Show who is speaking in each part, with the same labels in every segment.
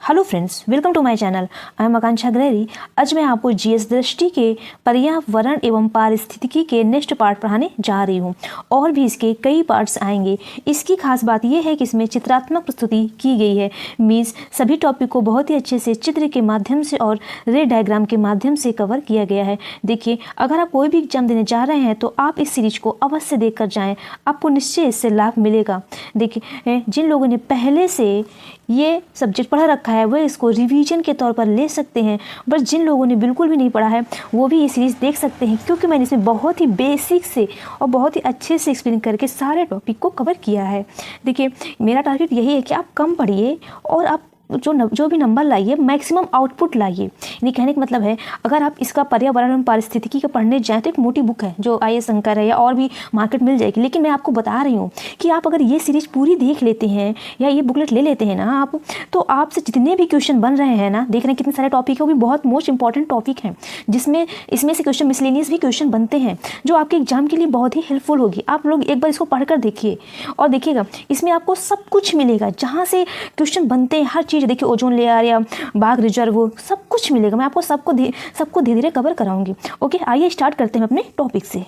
Speaker 1: Hello friends, welcome to my channel. I am Akanksha ग्रेरी। आज मैं आपको जीएस दृष्टि के पर्यावरण एवं पारिस्थितिकी के नेक्स्ट पार्ट पढ़ाने जा रही हूँ और भी इसके कई पार्ट्स आएंगे। इसकी खास बात यह है कि इसमें चित्रात्मक प्रस्तुति की गई है। मीन्स सभी टॉपिक को बहुत ही अच्छे से चित्र के माध्यम से और रे डायग्राम के माध्यम से कवर किया गया है। देखिए, अगर आप कोई भी एग्जाम देने जा रहे हैं तो आप इस सीरीज को अवश्य देख कर जाएँ, आपको निश्चय इससे लाभ मिलेगा। देखिए, जिन लोगों ने पहले से ये सब्जेक्ट पढ़ा रखा है वह इसको रिवीजन के तौर पर ले सकते हैं, बट जिन लोगों ने बिल्कुल भी नहीं पढ़ा है वो भी ये सीरीज़ देख सकते हैं, क्योंकि मैंने इसमें बहुत ही बेसिक से और बहुत ही अच्छे से एक्सप्लेन करके सारे टॉपिक को कवर किया है। देखिए, मेरा टारगेट यही है कि आप कम पढ़िए और आप जो भी नंबर लाइए मैक्सिमम आउटपुट लाइए। यानी कहने का मतलब है, अगर आप इसका पर्यावरण एवं पारिस्थितिकी का पढ़ने जाएँ तो एक मोटी बुक है जो IAS अंकर है या और भी मार्केट मिल जाएगी, लेकिन मैं आपको बता रही हूँ कि आप अगर ये सीरीज पूरी देख लेते हैं या ये बुकलेट ले लेते हैं ना आप, तो आपसे जितने भी क्वेश्चन बन रहे हैं ना, देख रहे हैं कितने सारे टॉपिक है, वो भी बहुत मोस्ट इंपॉर्टेंट टॉपिक हैं, जिसमें इसमें से क्वेश्चन मिसलेनियस भी क्वेश्चन बनते हैं जो आपके एग्जाम के लिए बहुत ही हेल्पफुल होगी। आप लोग एक बार इसको पढ़कर देखिए और देखिएगा, इसमें आपको सब कुछ मिलेगा जहाँ से क्वेश्चन बनते हैं, हर चीज़। देखिए, ओजोन लेयर या बाघ रिजर्व सब कुछ मिलेगा। मैं आपको सबको धीरे धीरे कवर कराऊंगी। ओके, आइए स्टार्ट करते हैं अपने टॉपिक से।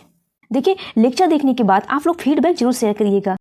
Speaker 1: देखिए, लेक्चर देखने के बाद आप लोग फीडबैक जरूर शेयर करिएगा।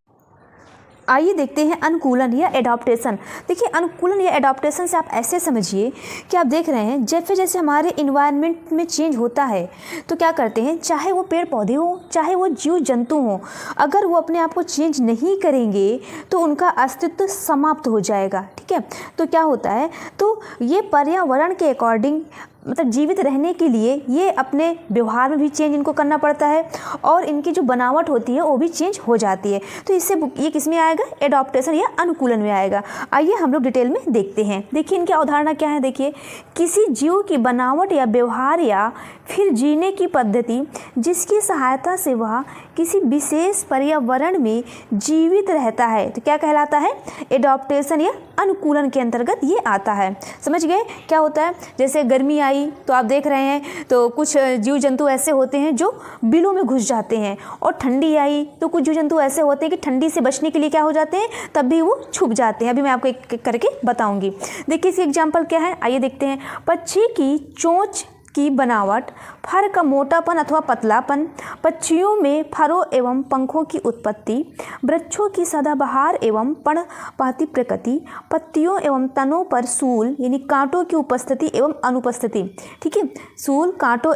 Speaker 1: आइए देखते हैं अनुकूलन या एडाप्टेशन। देखिए, अनुकूलन या एडाप्टेशन से आप ऐसे समझिए कि आप देख रहे हैं जैसे जैसे हमारे इन्वायरमेंट में चेंज होता है तो क्या करते हैं, चाहे वो पेड़ पौधे हों चाहे वो जीव जंतु हों, अगर वो अपने आप को चेंज नहीं करेंगे तो उनका अस्तित्व समाप्त हो जाएगा। ठीक है, तो क्या होता है, तो ये पर्यावरण के अकॉर्डिंग मतलब जीवित रहने के लिए ये अपने व्यवहार में भी चेंज इनको करना पड़ता है और इनकी जो बनावट होती है वो भी चेंज हो जाती है। तो इससे ये किस में आएगा, एडॉप्टेशन या अनुकूलन में आएगा। आइए हम लोग डिटेल में देखते हैं। देखिए, इनकी अवधारणा क्या है। देखिए, किसी जीव की बनावट या व्यवहार या फिर जीने की पद्धति जिसकी सहायता से वह किसी विशेष पर्यावरण में जीवित रहता है, तो क्या कहलाता है, एडॉप्टेशन या अनुकूलन के अंतर्गत ये आता है। समझ गए क्या होता है। जैसे गर्मी आई तो आप देख रहे हैं तो कुछ जीव जंतु ऐसे होते हैं जो बिलों में घुस जाते हैं, और ठंडी आई तो कुछ जीव जंतु ऐसे होते हैं कि ठंडी से बचने के लिए क्या हो जाते हैं, तब भी वो छुप जाते हैं। अभी मैं आपको एक करके बताऊंगी। देखिए, इसकी एग्जाम्पल क्या है, आइए देखते हैं। पक्षी की चोंच की बनावट, फर का मोटापन अथवा पतलापन, पक्षियों में फरों एवं पंखों की उत्पत्ति, वृक्षों की सदाबहार एवं पर्णपाती प्रकृति, पत्तियों एवं तनों पर सूल यानी कांटों की उपस्थिति एवं अनुपस्थिति। ठीक है, सूल, कांटों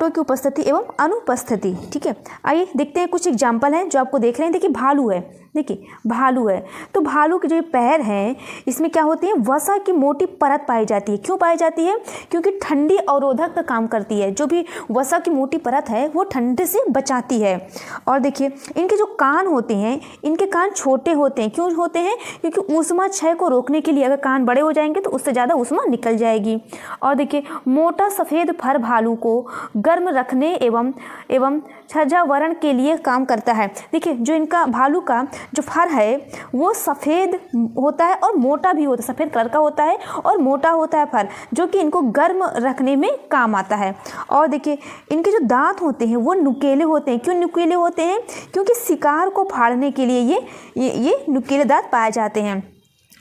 Speaker 1: की उपस्थिति एवं अनुपस्थिति। ठीक है, आइए देखते हैं कुछ एग्जाम्पल हैं जो आपको देख रहे हैं। देखिए, भालू है। देखिए, भालू है तो भालू के जो पैर हैं इसमें क्या होती है, वसा की मोटी परत पाई जाती है। क्यों पाई जाती है, क्योंकि ठंडी अवरोधक का काम करती है। जो भी वसा की मोटी परत है वो ठंड से बचाती है। और देखिए, इनके जो कान होते हैं, इनके कान छोटे होते हैं। क्यों होते हैं, क्योंकि ऊष्मा क्षय को रोकने के लिए। अगर कान बड़े हो जाएंगे तो उससे ज़्यादा ऊष्मा निकल जाएगी। और देखिए, मोटा सफ़ेद फर भालू को गर्म रखने एवं छज्जावरण के लिए काम करता है। देखिए, जो इनका भालू का जो फर है वो सफ़ेद होता है और मोटा भी होता है, सफ़ेद कलर का होता है और मोटा होता है फर, जो कि इनको गर्म रखने में काम आता है। और देखिए, इनके जो दांत होते हैं वो नुकीले होते हैं। क्यों नुकीले होते हैं, क्योंकि शिकार को फाड़ने के लिए ये नुकीले दांत पाए जाते हैं।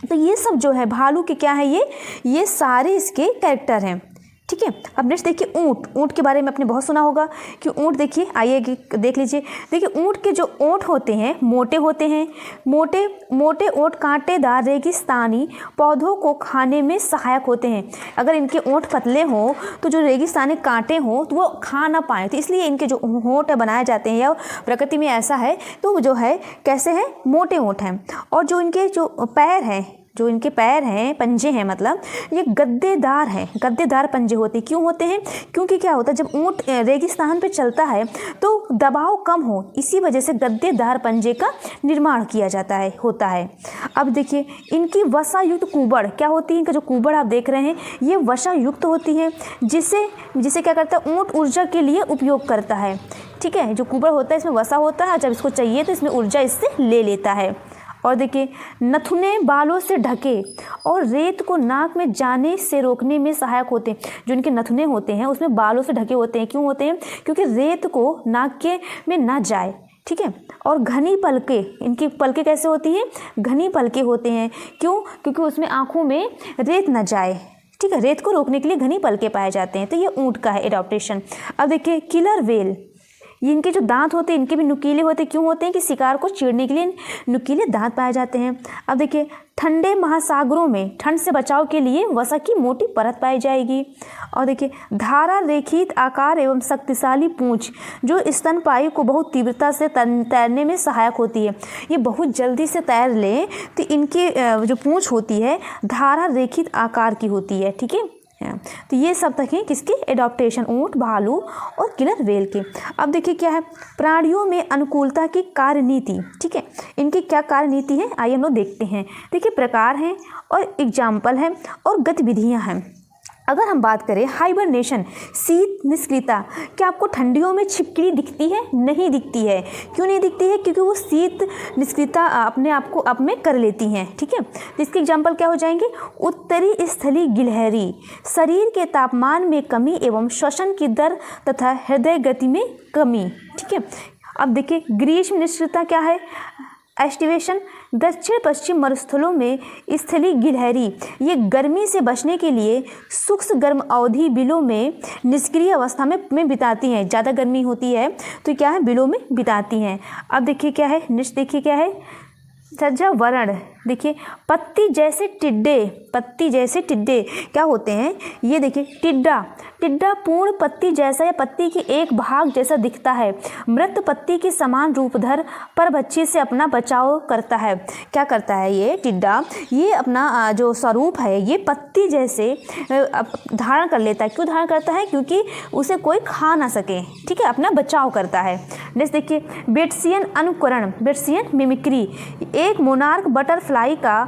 Speaker 1: तो ये सब जो है भालू के क्या है, ये सारे इसके कैरेक्टर हैं। ठीक है, अब नेक्स्ट देखिए, ऊँट के बारे में आपने बहुत सुना होगा कि ऊँट, देखिए आइए देख लीजिए। देखिए, ऊँट के जो ओंठ होते हैं मोटे होते हैं। मोटे ओंठ कांटेदार रेगिस्तानी पौधों को खाने में सहायक होते हैं। अगर इनके ओंठ पतले हों तो जो रेगिस्तानी कांटे हों तो वो खा ना पाएँ, तो इसलिए इनके जो होंठ बनाए जाते हैं या प्रकृति में ऐसा है, तो जो है कैसे हैं, मोटे ओंठ हैं। और जो इनके पैर हैं, पंजे हैं, मतलब ये गद्देदार पंजे होते हैं। क्यों होते हैं, क्योंकि क्या होता है, जब ऊँट रेगिस्तान पे चलता है तो दबाव कम हो, इसी वजह से गद्देदार पंजे का निर्माण किया होता है। अब देखिए, इनकी वसा युक्त कुबड़ क्या होती है, इनका जो कुबड़ आप देख रहे हैं ये वसा युक्त होती है, जिसे क्या करता है, ऊँट ऊर्जा के लिए उपयोग करता है। ठीक है, जो कुबड़ होता है इसमें वसा होता है, जब इसको चाहिए तो इसमें ऊर्जा इससे ले लेता है। और देखिए, नथुने बालों से ढके और रेत को नाक में जाने से रोकने में सहायक होते हैं। जो इनके नथुने होते हैं उसमें बालों से ढके होते हैं। क्यों होते हैं, क्योंकि रेत को नाक के में ना जाए, ठीक है। और घनी पलके, इनकी पलके कैसे होती हैं, घनी पलके होते हैं। क्यों, क्योंकि उसमें आँखों में रेत न जाए, ठीक है, रेत को रोकने के लिए घनी पलके पाए जाते हैं। तो ये ऊँट का है एडॉप्टेशन। अब देखिए किलर वेल, ये इनके जो दांत होते हैं इनके भी नुकीले होते हैं। क्यों होते हैं कि शिकार को चीरने के लिए नुकीले दांत पाए जाते हैं। अब देखिए ठंडे महासागरों में ठंड से बचाव के लिए वसा की मोटी परत पाई जाएगी। और देखिए धारा रेखित आकार एवं शक्तिशाली पूंछ जो स्तनपायी को बहुत तीव्रता से तैरने में सहायक होती है। ये बहुत जल्दी से तैर लें तो इनकी जो पूंछ होती है धारा रेखित आकार की होती है, ठीक है। तो ये सब तक हैं किसके, एडॉप्टेशन, ऊंट, भालू और किलर वेल के। अब देखिए क्या है, प्राणियों में अनुकूलता की कार्यनीति, ठीक है, इनकी क्या कार्यनीति है, आइए हम लोग देखते हैं। देखिए प्रकार हैं और एग्जाम्पल हैं और गतिविधियां हैं। अगर हम बात करें हाइबरनेशन, शीत निष्क्रियता, क्या आपको ठंडियों में छिपकली दिखती है, नहीं दिखती है। क्यों नहीं दिखती है, क्योंकि वो शीत निष्क्रियता अपने आप को अप में कर लेती हैं, ठीक है। इसके एग्जाम्पल क्या हो जाएंगे, उत्तरी स्थलीय गिलहरी, शरीर के तापमान में कमी एवं श्वसन की दर तथा हृदय गति में कमी, ठीक है। अब देखिए ग्रीष्म निष्क्रियता क्या है, एस्टिवेशन, दक्षिण पश्चिम मरुस्थलों में स्थलीय गिलहरी ये गर्मी से बचने के लिए सूक्ष्म गर्म अवधि बिलों में निष्क्रिय अवस्था में बिताती हैं। ज़्यादा गर्मी होती है तो क्या है, बिलों में बिताती हैं। अब देखिए क्या है, नेक्स्ट देखिए क्या है, सज्जावरण, देखिए पत्ती जैसे टिड्डे, पत्ती जैसे टिड्डे क्या होते हैं, ये देखिए टिड्डा, टिड्डा पूर्ण पत्ती जैसा या पत्ती के एक भाग जैसा दिखता है। मृत पत्ती के समान रूपधर परभक्षी से अपना बचाव करता है। क्या करता है ये टिड्डा, ये अपना जो स्वरूप है ये पत्ती जैसे धारण कर लेता है। क्यों धारण करता है, क्योंकि उसे कोई खा ना सके, ठीक है, अपना बचाव करता है। नेक्स्ट देखिए बेट्सियन अनुकरण, बेट्सियन मिमिक्री, एक मोनार्क बटरफ्लाई का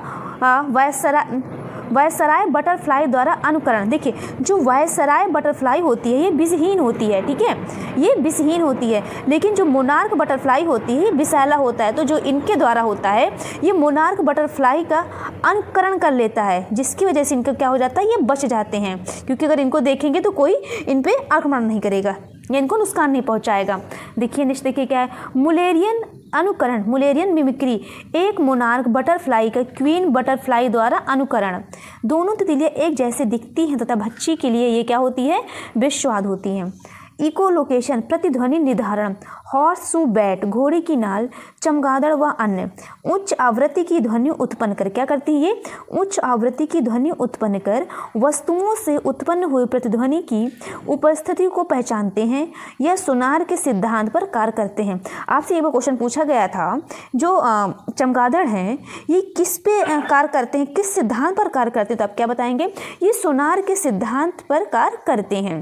Speaker 1: वायसराय बटरफ्लाई द्वारा अनुकरण। देखिए जो वायसराय बटरफ्लाई होती है ये विषहीन होती है, ठीक है, ये विषहीन होती है, लेकिन जो मोनार्क बटरफ्लाई होती है ये विषैला होता है। तो जो इनके द्वारा होता है ये मोनार्क बटरफ्लाई का अनुकरण कर लेता है, जिसकी वजह से इनका क्या हो जाता है, ये बच जाते हैं, क्योंकि अगर इनको देखेंगे तो कोई इन पर आक्रमण नहीं करेगा या इनको नुकसान नहीं पहुंचाएगा। देखिए नेक्स्ट देखिए क्या है, मुलेरियन अनुकरण, मुलेरियन मिमिक्री, एक मोनार्क बटरफ्लाई का क्वीन बटरफ्लाई द्वारा अनुकरण। दोनों तितलियां एक जैसे दिखती हैं तथा भक्षी के लिए ये क्या होती है, विषवाद होती हैं। इकोलोकेशन, प्रतिध्वनि निर्धारण, हॉर्स शू बैट, घोड़े की नाल, चमगादड़ व अन्य उच्च आवृत्ति की ध्वनि उत्पन्न कर, क्या करती है ये, उच्च आवृत्ति की ध्वनि उत्पन्न कर वस्तुओं से उत्पन्न हुई प्रतिध्वनि की उपस्थिति को पहचानते हैं। यह सोनार के सिद्धांत पर कार्य करते हैं। आपसे एक बार क्वेश्चन पूछा गया था, जो चमगादड़ हैं ये किस पे कार्य करते हैं, किस सिद्धांत पर कार्य करते हैं, तो आप क्या बताएंगे, ये सोनार के सिद्धांत पर कार्य करते हैं,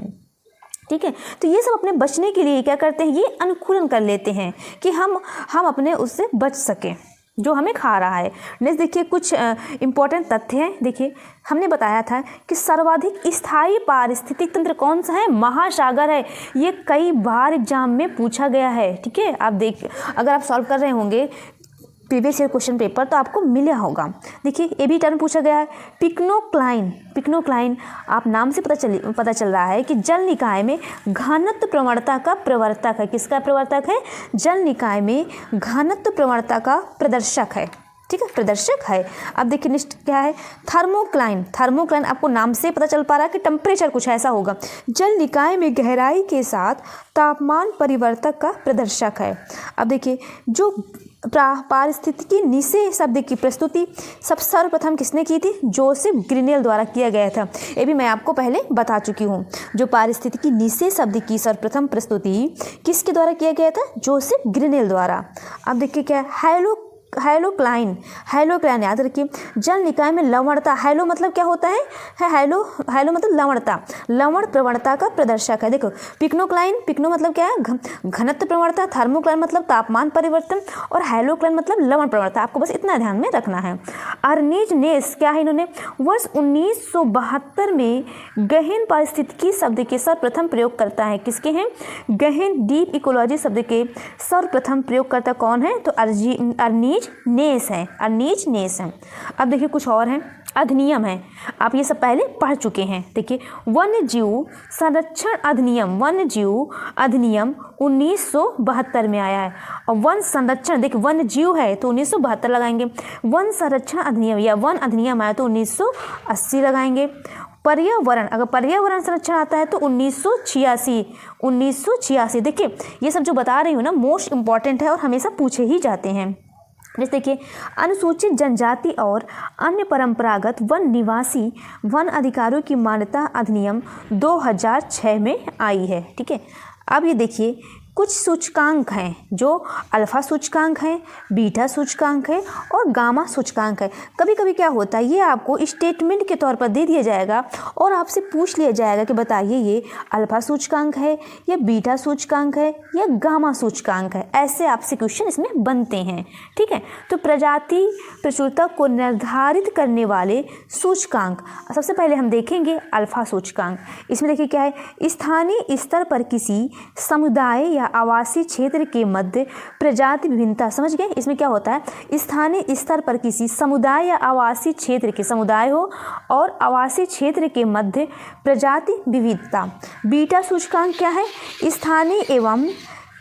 Speaker 1: ठीक है। तो ये सब अपने बचने के लिए क्या करते हैं, ये अनुकूलन कर लेते हैं कि हम अपने उससे बच सकें जो हमें खा रहा है। नेक्स्ट देखिए कुछ इंपॉर्टेंट तथ्य हैं। देखिए हमने बताया था कि सर्वाधिक स्थायी पारिस्थितिक तंत्र कौन सा है, महासागर है। ये कई बार एग्जाम में पूछा गया है, ठीक है। आप देख, अगर आप सॉल्व कर रहे होंगे प्रीवियस ईयर क्वेश्चन पेपर तो आपको मिला होगा। देखिए ये भी टर्म पूछा गया है, पिक्नोक्लाइन, पिक्नोक्लाइन आप नाम से पता चल रहा है कि जल निकाय में घनत्व प्रवणता का प्रवर्तक है। किसका प्रवर्तक है, जल निकाय में घनत्व प्रवणता का प्रदर्शक है, ठीक है, प्रदर्शक है। अब देखिए नेक्स्ट क्या है, थर्मोक्लाइन, थर्मोक्लाइन आपको नाम से पता चल पा रहा है कि टेम्परेचर कुछ ऐसा होगा, जल निकाय में गहराई के साथ तापमान परिवर्तक का प्रदर्शक है। अब देखिए जो पारिस्थितिकी निषेध शब्द की प्रस्तुति सर्वप्रथम किसने की थी, जोसेफ ग्रिनेल द्वारा किया गया था। ये भी मैं आपको पहले बता चुकी हूँ। जो पारिस्थितिकी निषेध शब्द की सर्वप्रथम प्रस्तुति किसके द्वारा किया गया था, जोसेफ ग्रिनेल द्वारा। अब देखिए क्या है, हैलोक्लाइन, हैलोक्लाइन याद रखिए, जल निकाय में लवणता, हैलो मतलब क्या होता है, हैलो मतलब लवणता, लवण प्रवणता का प्रदर्शक है। देखो पिक्नोक्लाइन, पिक्नो मतलब क्या है, घनत्व प्रवणता, थर्मोक्लाइन मतलब तापमान परिवर्तन, और हैलोक्लाइन मतलब लवण प्रवणता। आपको बस इतना ध्यान में रखना है। अर्नीज नेस क्या है, इन्होंने वर्ष 1972 में गहन पारिस्थितिकी शब्द के सर्वप्रथम प्रयोग करता है। किसके हैं, गहन डीप इकोलॉजी शब्द के सर्वप्रथम प्रयोगकर्ता कौन है, तो अर्नीज नेस है, अर्नीज नेस है। अब देखिए कुछ और है, अधिनियम है, आप ये सब पहले पढ़ चुके हैं। देखिए वन्य जीव संरक्षण अधिनियम, वन्य जीव अधिनियम 1972 में आया है। और वन संरक्षण, देखिए वन्य जीव है तो 1972 लगाएंगे। वन संरक्षण अधिनियम या वन अधिनियम आया तो 1980 लगाएंगे। पर्यावरण, अगर पर्यावरण संरक्षण आता है तो 1986। देखिए ये सब जो बता रही हूँ ना मोस्ट इंपॉर्टेंट है और हमेशा पूछे ही जाते हैं। जैसे देखिए अनुसूचित जनजाति और अन्य परंपरागत वन निवासी वन अधिकारियों की मान्यता अधिनियम 2006 में आई है। ठीक है, अब ये देखिए कुछ सूचकांक हैं जो अल्फा सूचकांक है, बीटा सूचकांक है और गामा सूचकांक है। कभी कभी क्या होता है, ये आपको स्टेटमेंट के तौर पर दे दिया जाएगा और आपसे पूछ लिया जाएगा कि बताइए ये अल्फा सूचकांक है या बीटा सूचकांक है या गामा सूचकांक है। ऐसे आपसे क्वेश्चन इसमें बनते हैं। ठीक है, तो प्रजाति प्रचुरता को निर्धारित करने वाले सूचकांक, सबसे पहले हम देखेंगे अल्फा सूचकांक। इसमें देखिए क्या है, स्थानीय स्तर पर किसी समुदाय या आवासीय क्षेत्र के मध्य प्रजाति विभिन्नता, समझ गए। इसमें क्या होता है, स्थानीय स्तर पर किसी समुदाय या आवासीय क्षेत्र के, समुदाय हो और आवासीय क्षेत्र के मध्य प्रजाति विविधता। बीटा सूचकांक क्या है, स्थानीय एवं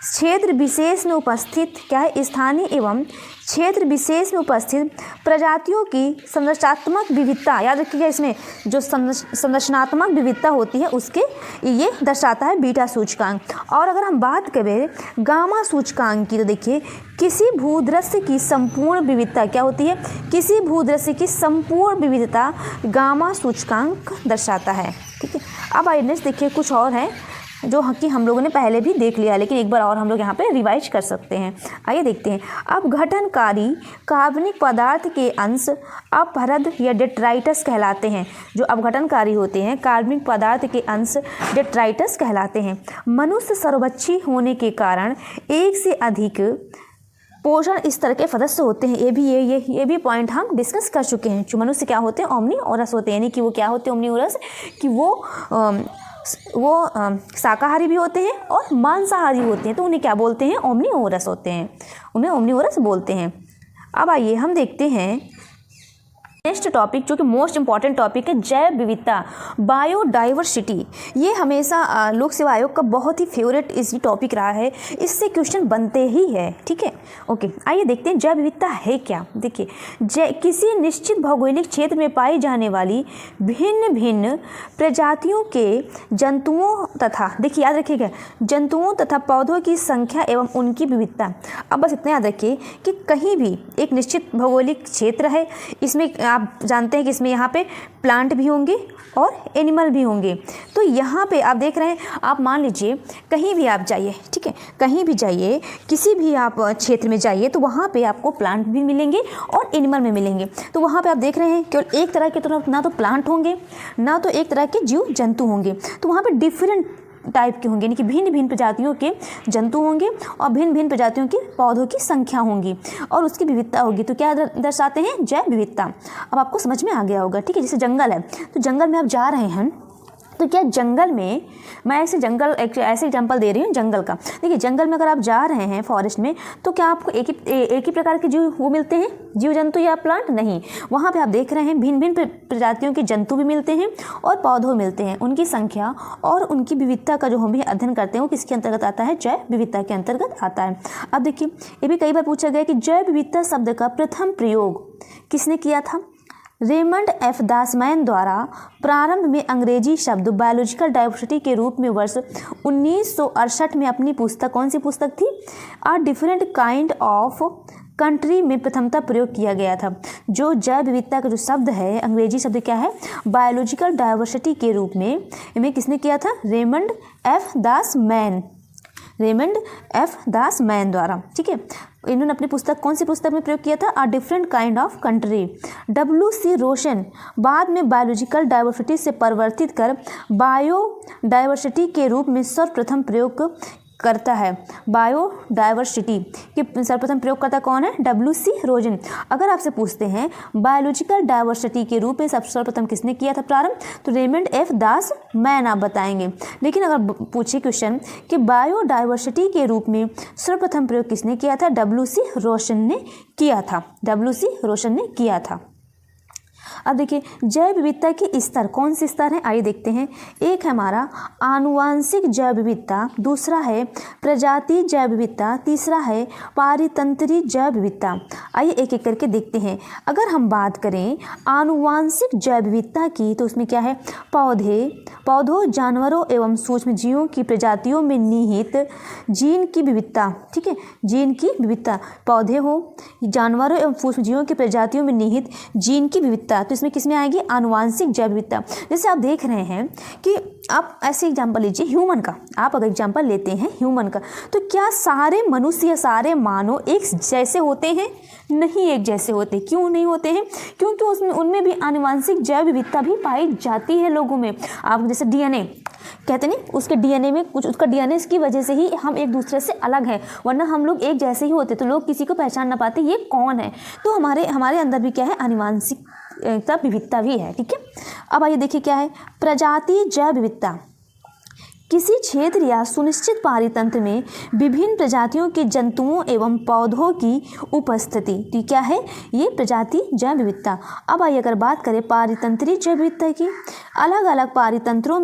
Speaker 1: क्षेत्र विशेष में उपस्थित, क्या है, स्थानीय एवं क्षेत्र विशेष में उपस्थित प्रजातियों की संरचनात्मक विविधता। याद रखिएगा, इसमें जो संरचनात्मक विविधता होती है उसके ये दर्शाता है बीटा सूचकांक। और अगर हम बात करें गामा सूचकांक की तो देखिए किसी भूदृश्य की संपूर्ण विविधता, क्या होती है, किसी भूदृश्य की संपूर्ण विविधता गामा सूचकांक दर्शाता है। ठीक है, अब आइए नेक्स्ट देखिए कुछ और है जो कि हम लोगों ने पहले भी देख लिया, लेकिन एक बार और हम लोग यहाँ पे रिवाइज कर सकते हैं। आइए देखते हैं। अपघटनकारी कार्बनिक पदार्थ के अंश अपभ्रद या डेट्राइटस कहलाते हैं। जो अपघटनकारी होते हैं कार्बनिक पदार्थ के अंश डेट्राइटस कहलाते हैं। मनुष्य सर्वभक्षी होने के कारण एक से अधिक पोषण स्तर के सदस्य होते हैं। ये भी पॉइंट हम डिस्कस कर चुके हैं। जो मनुष्य क्या होते हैं, ओमनीओरस होते हैं, यानी कि वो क्या होते हैं ओमनीओरस, कि वो शाकाहारी भी होते हैं और मांसाहारी होते हैं, तो उन्हें क्या बोलते हैं, ओमनीओरस होते हैं, उन्हें ओमनीओरस बोलते हैं। अब आइए हम देखते हैं नेक्स्ट टॉपिक जो कि मोस्ट इंपॉर्टेंट टॉपिक है, जैव विविधता, बायोडाइवर्सिटी। ये हमेशा लोक सेवा आयोग का बहुत ही फेवरेट इस टॉपिक रहा है, इससे क्वेश्चन बनते ही है। ठीक है, ओके, आइए देखते हैं जैव विविधता है क्या। देखिए किसी निश्चित भौगोलिक क्षेत्र में पाई जाने वाली भिन्न भिन्न प्रजातियों के जंतुओं तथा, देखिए याद रखिएगा, जंतुओं तथा पौधों की संख्या एवं उनकी विविधता। अब बस इतना याद रखिए कि कहीं भी एक निश्चित भौगोलिक क्षेत्र है, इसमें आप जानते हैं कि इसमें यहाँ पे प्लांट भी होंगे और एनिमल भी होंगे। तो यहाँ पे आप देख रहे हैं, आप मान लीजिए कहीं भी आप जाइए, ठीक है, कहीं भी जाइए, किसी भी आप क्षेत्र में जाइए तो वहाँ पे आपको प्लांट भी मिलेंगे और एनिमल में मिलेंगे। तो वहाँ पे आप देख रहे हैं केवल एक तरह के तो ना तो प्लांट होंगे ना तो एक तरह के जीव जंतु होंगे, तो वहाँ पे डिफरेंट टाइप के होंगे, यानी कि भिन्न भिन्न प्रजातियों के जंतु होंगे और भिन्न भिन्न प्रजातियों के पौधों की संख्या होंगी और उसकी विविधता होगी। तो क्या दर्शाते हैं, जैव विविधता। अब आपको समझ में आ गया होगा। ठीक है, जैसे जंगल है, तो जंगल में आप जा रहे हैं तो क्या जंगल में, मैं ऐसे एग्जांपल दे रही हूँ जंगल का। देखिए जंगल में अगर आप जा रहे हैं फॉरेस्ट में, तो क्या आपको एक ही प्रकार के जीव वो मिलते हैं, जीव जंतु या प्लांट? नहीं, वहाँ पे आप देख रहे हैं भिन्न भिन्न प्रजातियों के जंतु भी मिलते हैं और पौधे मिलते हैं। उनकी संख्या और उनकी विविधता का जो हम भी अध्ययन करते हैं वो किसके अंतर्गत आता है, जैव विविधता के अंतर्गत आता है। अब देखिए ये भी कई बार पूछा गया कि जैव विविधता शब्द का प्रथम प्रयोग किसने किया था? रेमंड एफ दासमैन द्वारा प्रारंभ में अंग्रेजी शब्द बायोलॉजिकल डाइवर्सिटी के रूप में वर्ष 1968 में अपनी पुस्तक, कौन सी पुस्तक थी, a different kind of country में प्रथमतः प्रयोग किया गया था। जो जैव विविधता का जो शब्द है, अंग्रेजी शब्द क्या है, बायोलॉजिकल डाइवर्सिटी के रूप में इन्हें किसने किया था? रेमंड एफ दासमैन द्वारा। ठीक है, इन्होंने अपनी पुस्तक, कौन सी पुस्तक में प्रयोग किया था? A different kind of country. W.C. रोशन बाद में बायोलॉजिकल डाइवर्सिटी से परिवर्तित कर बायोडाइवर्सिटी के रूप में सर्वप्रथम प्रयोग करता है बायोडाइवर्सिटी के सर्वप्रथम प्रयोगकर्ता कौन है? WC रोजन। अगर आपसे पूछते हैं बायोलॉजिकल डाइवर्सिटी के रूप में सर्वप्रथम किसने किया था प्रारंभ, तो रेमंड F दास मैन आप बताएंगे। लेकिन अगर पूछे क्वेश्चन कि बायोडाइवर्सिटी के रूप में सर्वप्रथम प्रयोग किसने किया था, WC रोशन ने किया था, WC रोशन ने किया था। अब देखिए जैव विविधता के स्तर कौन से स्तर हैं, आइए देखते हैं। एक है हमारा आनुवांशिक जैव विविधता, दूसरा है प्रजाति जैव विविधता, तीसरा है पारितंत्री जैव विविधता। आइए एक एक करके देखते हैं। अगर हम बात करें आनुवांशिक जैव विविधता की तो उसमें क्या है, पौधों जानवरों एवं सूक्ष्म जीवों की प्रजातियों में निहित जीन की विविधता, ठीक है, जीन की विविधता, पौधे हो जानवरों एवं सूक्ष्म जीवों की प्रजातियों में निहित जीन की विविधता, तो इसमें किसमें आएगी, आनुवांशिक जैव विविधता। जैसे आप देख रहे हैं कि आप ऐसे एग्जाम्पल लीजिए ह्यूमन का, आप अगर एग्जाम्पल लेते हैं ह्यूमन का, तो क्या सारे मनुष्य या सारे मानव एक जैसे होते हैं? नहीं एक जैसे होते। क्यों नहीं होते हैं? क्योंकि उसमें उनमें भी आनुवांशिक जैव विविधता भी पाई जाती है लोगों में। आप जैसे DNA कहते नहीं, उसके DNA में कुछ, उसका DNA की वजह से ही हम एक दूसरे से अलग हैं, वरना हम लोग एक जैसे ही होते तो लोग किसी को पहचान ना पाते ये कौन है। तो हमारे अंदर भी क्या है, आनुवांशिक विविधता भी है, ठीक है। अब आइए देखिए क्या है प्रजाति जैव विविधता। किसी क्षेत्र या सुनिश्चित पारितंत्र में विभिन्न प्रजातियों के जंतुओं एवं पौधों की उपस्थिति, तो क्या है ये प्रजाति जैव विविधता। अब आइए अगर बात करें पारितंत्री जैव विविधता की, अलग अलग पारितंत्रों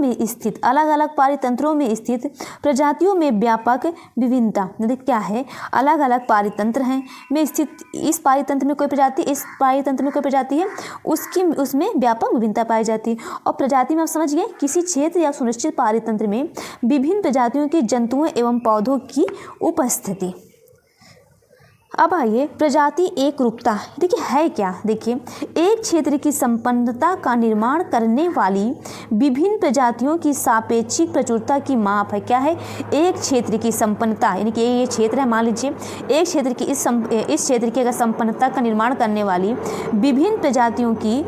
Speaker 1: में स्थित प्रजातियों में व्यापक विभिन्नता, क्या है अलग अलग पारितंत्र हैं में स्थित, इस पारितंत्र में कोई प्रजाति, इस पारितंत्र में कोई प्रजाति है, उसमें व्यापक विभिन्नता पाई जाती है। और प्रजाति में आप समझ गए किसी क्षेत्र या सुनिश्चित पारितंत्र में विभिन्न प्रजातियों के जंतुओं एवं पौधों की उपस्थिति। अब आइए प्रजाति एक रूपता, देखिए है क्या, देखिए एक क्षेत्र की संपन्नता का निर्माण करने वाली विभिन्न प्रजातियों की सापेक्षिक प्रचुरता की माप है। क्या है, एक क्षेत्र की संपन्नता, यानी कि ये क्षेत्र है, मान लीजिए एक क्षेत्र की इस क्षेत्र की अगर संपन्नता का निर्माण करने वाली विभिन्न प्रजातियों की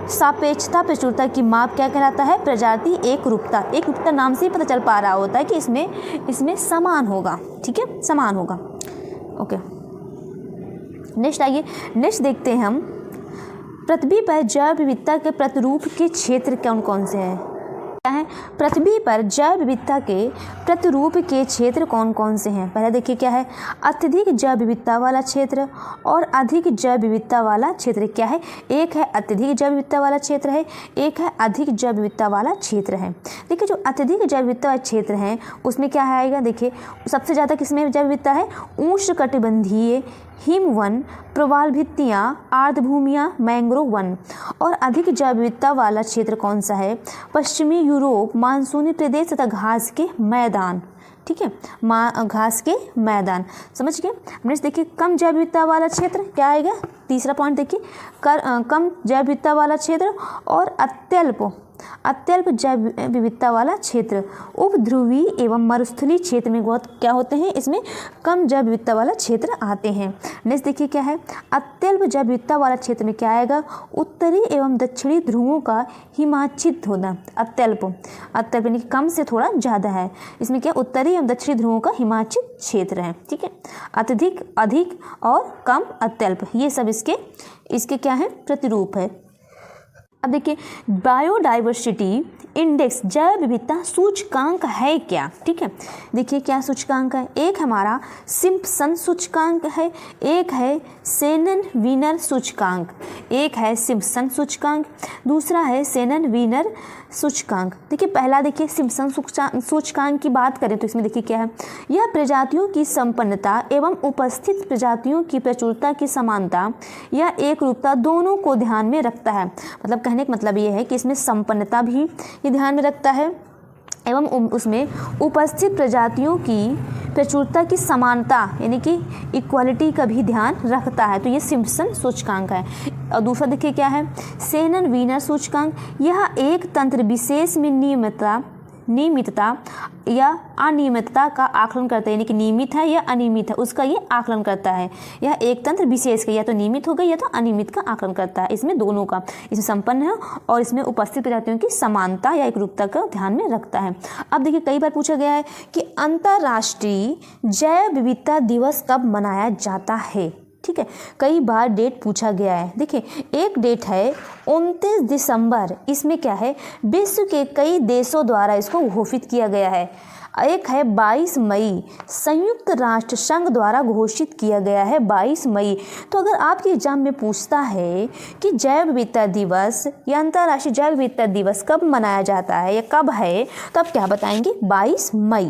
Speaker 1: सापेक्षता प्रचुरता की माप क्या कहलाता है, प्रजाति एक रूपता। एक रूपता नाम से ही पता चल पा रहा होता है कि इसमें समान होगा, ठीक है, समान होगा। ओके, नेक्स्ट आइए, नेक्स्ट देखते हैं हम पृथ्वी पर जैव विविधता के प्रतिरूप के क्षेत्र कौन कौन से हैं। क्या है, पृथ्वी पर जैव विविधता के प्रतिरूप के क्षेत्र कौन कौन से हैं। पहले देखिए क्या है, अत्यधिक जैव विविधता वाला क्षेत्र और अधिक जैव विविधता वाला क्षेत्र। क्या है, एक है अत्यधिक जैव विविधता वाला क्षेत्र है, एक है अधिक जैव विविधता वाला क्षेत्र है। देखिए जो अत्यधिक जैव विविधता वाला क्षेत्र है उसमें क्या आएगा, देखिए सबसे ज़्यादा किसमें जैव विविधता है, उष्णकटिबंधीय हिम वन, प्रवाल भित्तियाँ, आर्द्रभूमियाँ, मैंग्रोव वन। और अधिक जैव विविधता वाला क्षेत्र कौन सा है, पश्चिमी यूरोप, मानसूनी प्रदेश तथा घास के मैदान, ठीक है, घास के मैदान, समझ गए। नेक्स्ट देखिए कम जैव विविधता वाला क्षेत्र क्या आएगा, तीसरा पॉइंट देखिए, कम जैव विविधता वाला क्षेत्र और अत्यल्प जैव विविधता वाला क्षेत्र। उपध्रुवी एवं मरुस्थलीय क्षेत्र में बहुत क्या होते हैं, इसमें कम जैव विविधता वाला क्षेत्र आते हैं। नेक्स्ट देखिए क्या है, अत्यल्प जैव विविधता वाला क्षेत्र में क्या आएगा, उत्तरी एवं दक्षिणी ध्रुवों का हिमाच्छिद होना। अत्यल्प यानी कि कम से थोड़ा ज़्यादा है, इसमें क्या उत्तरी एवं दक्षिणी ध्रुवों का हिमाच्छिद क्षेत्र है, ठीक है। अत्यधिक, अधिक और कम, अत्यल्प, ये सब इसके क्या है, प्रतिरूप है। अब देखिए बायोडाइवर्सिटी इंडेक्स जैव विविधता सूचकांक है क्या, ठीक है। देखिए क्या सूचकांक है, एक हमारा सिम्पसन सूचकांक है, एक है शेनन वीनर सूचकांक, एक है सिम्पसन सूचकांक, दूसरा है शेनन वीनर सूचकांक। देखिए पहला देखिए सिम्पसन सूचकांक की बात करें तो इसमें देखिए क्या है, यह प्रजातियों की संपन्नता एवं उपस्थित प्रजातियों की प्रचुरता की समानता या एक रूपता दोनों को ध्यान में रखता है। मतलब कहने का मतलब ये है कि इसमें संपन्नता भी ये ध्यान में रखता है एवं उसमें उपस्थित प्रजातियों की प्रचुरता की समानता यानी कि इक्वालिटी का भी ध्यान रखता है। तो ये सिम्पसन सूचकांक है। और दूसरा देखिए क्या है, शेनन वीनर सूचकांक, यह एक तंत्र विशेष में नियमितता या अनियमितता का आकलन करता है, यानी कि नियमित है या अनियमित है उसका ये आकलन करता है। यह एक तंत्र विशेष का या तो नियमित होगा या तो अनियमित का आकलन करता है। इसमें दोनों का, इसमें संपन्न है और इसमें उपस्थित प्रजातियों की समानता या एकरूपता का ध्यान में रखता है। अब देखिए कई बार पूछा गया है कि अंतर्राष्ट्रीय जैव विविधता दिवस कब मनाया जाता है। ठीक है, कई बार डेट पूछा गया है। देखिए एक डेट है 29 दिसंबर, इसमें क्या है विश्व के कई देशों द्वारा इसको घोषित किया गया है। एक है 22 मई, संयुक्त राष्ट्र संघ द्वारा घोषित किया गया है 22 मई। तो अगर आपके एग्जाम में पूछता है कि जैव विविधता दिवस या अंतर्राष्ट्रीय जैव विविधता दिवस कब मनाया जाता है या कब है, तो आप क्या बताएंगे 22 मई।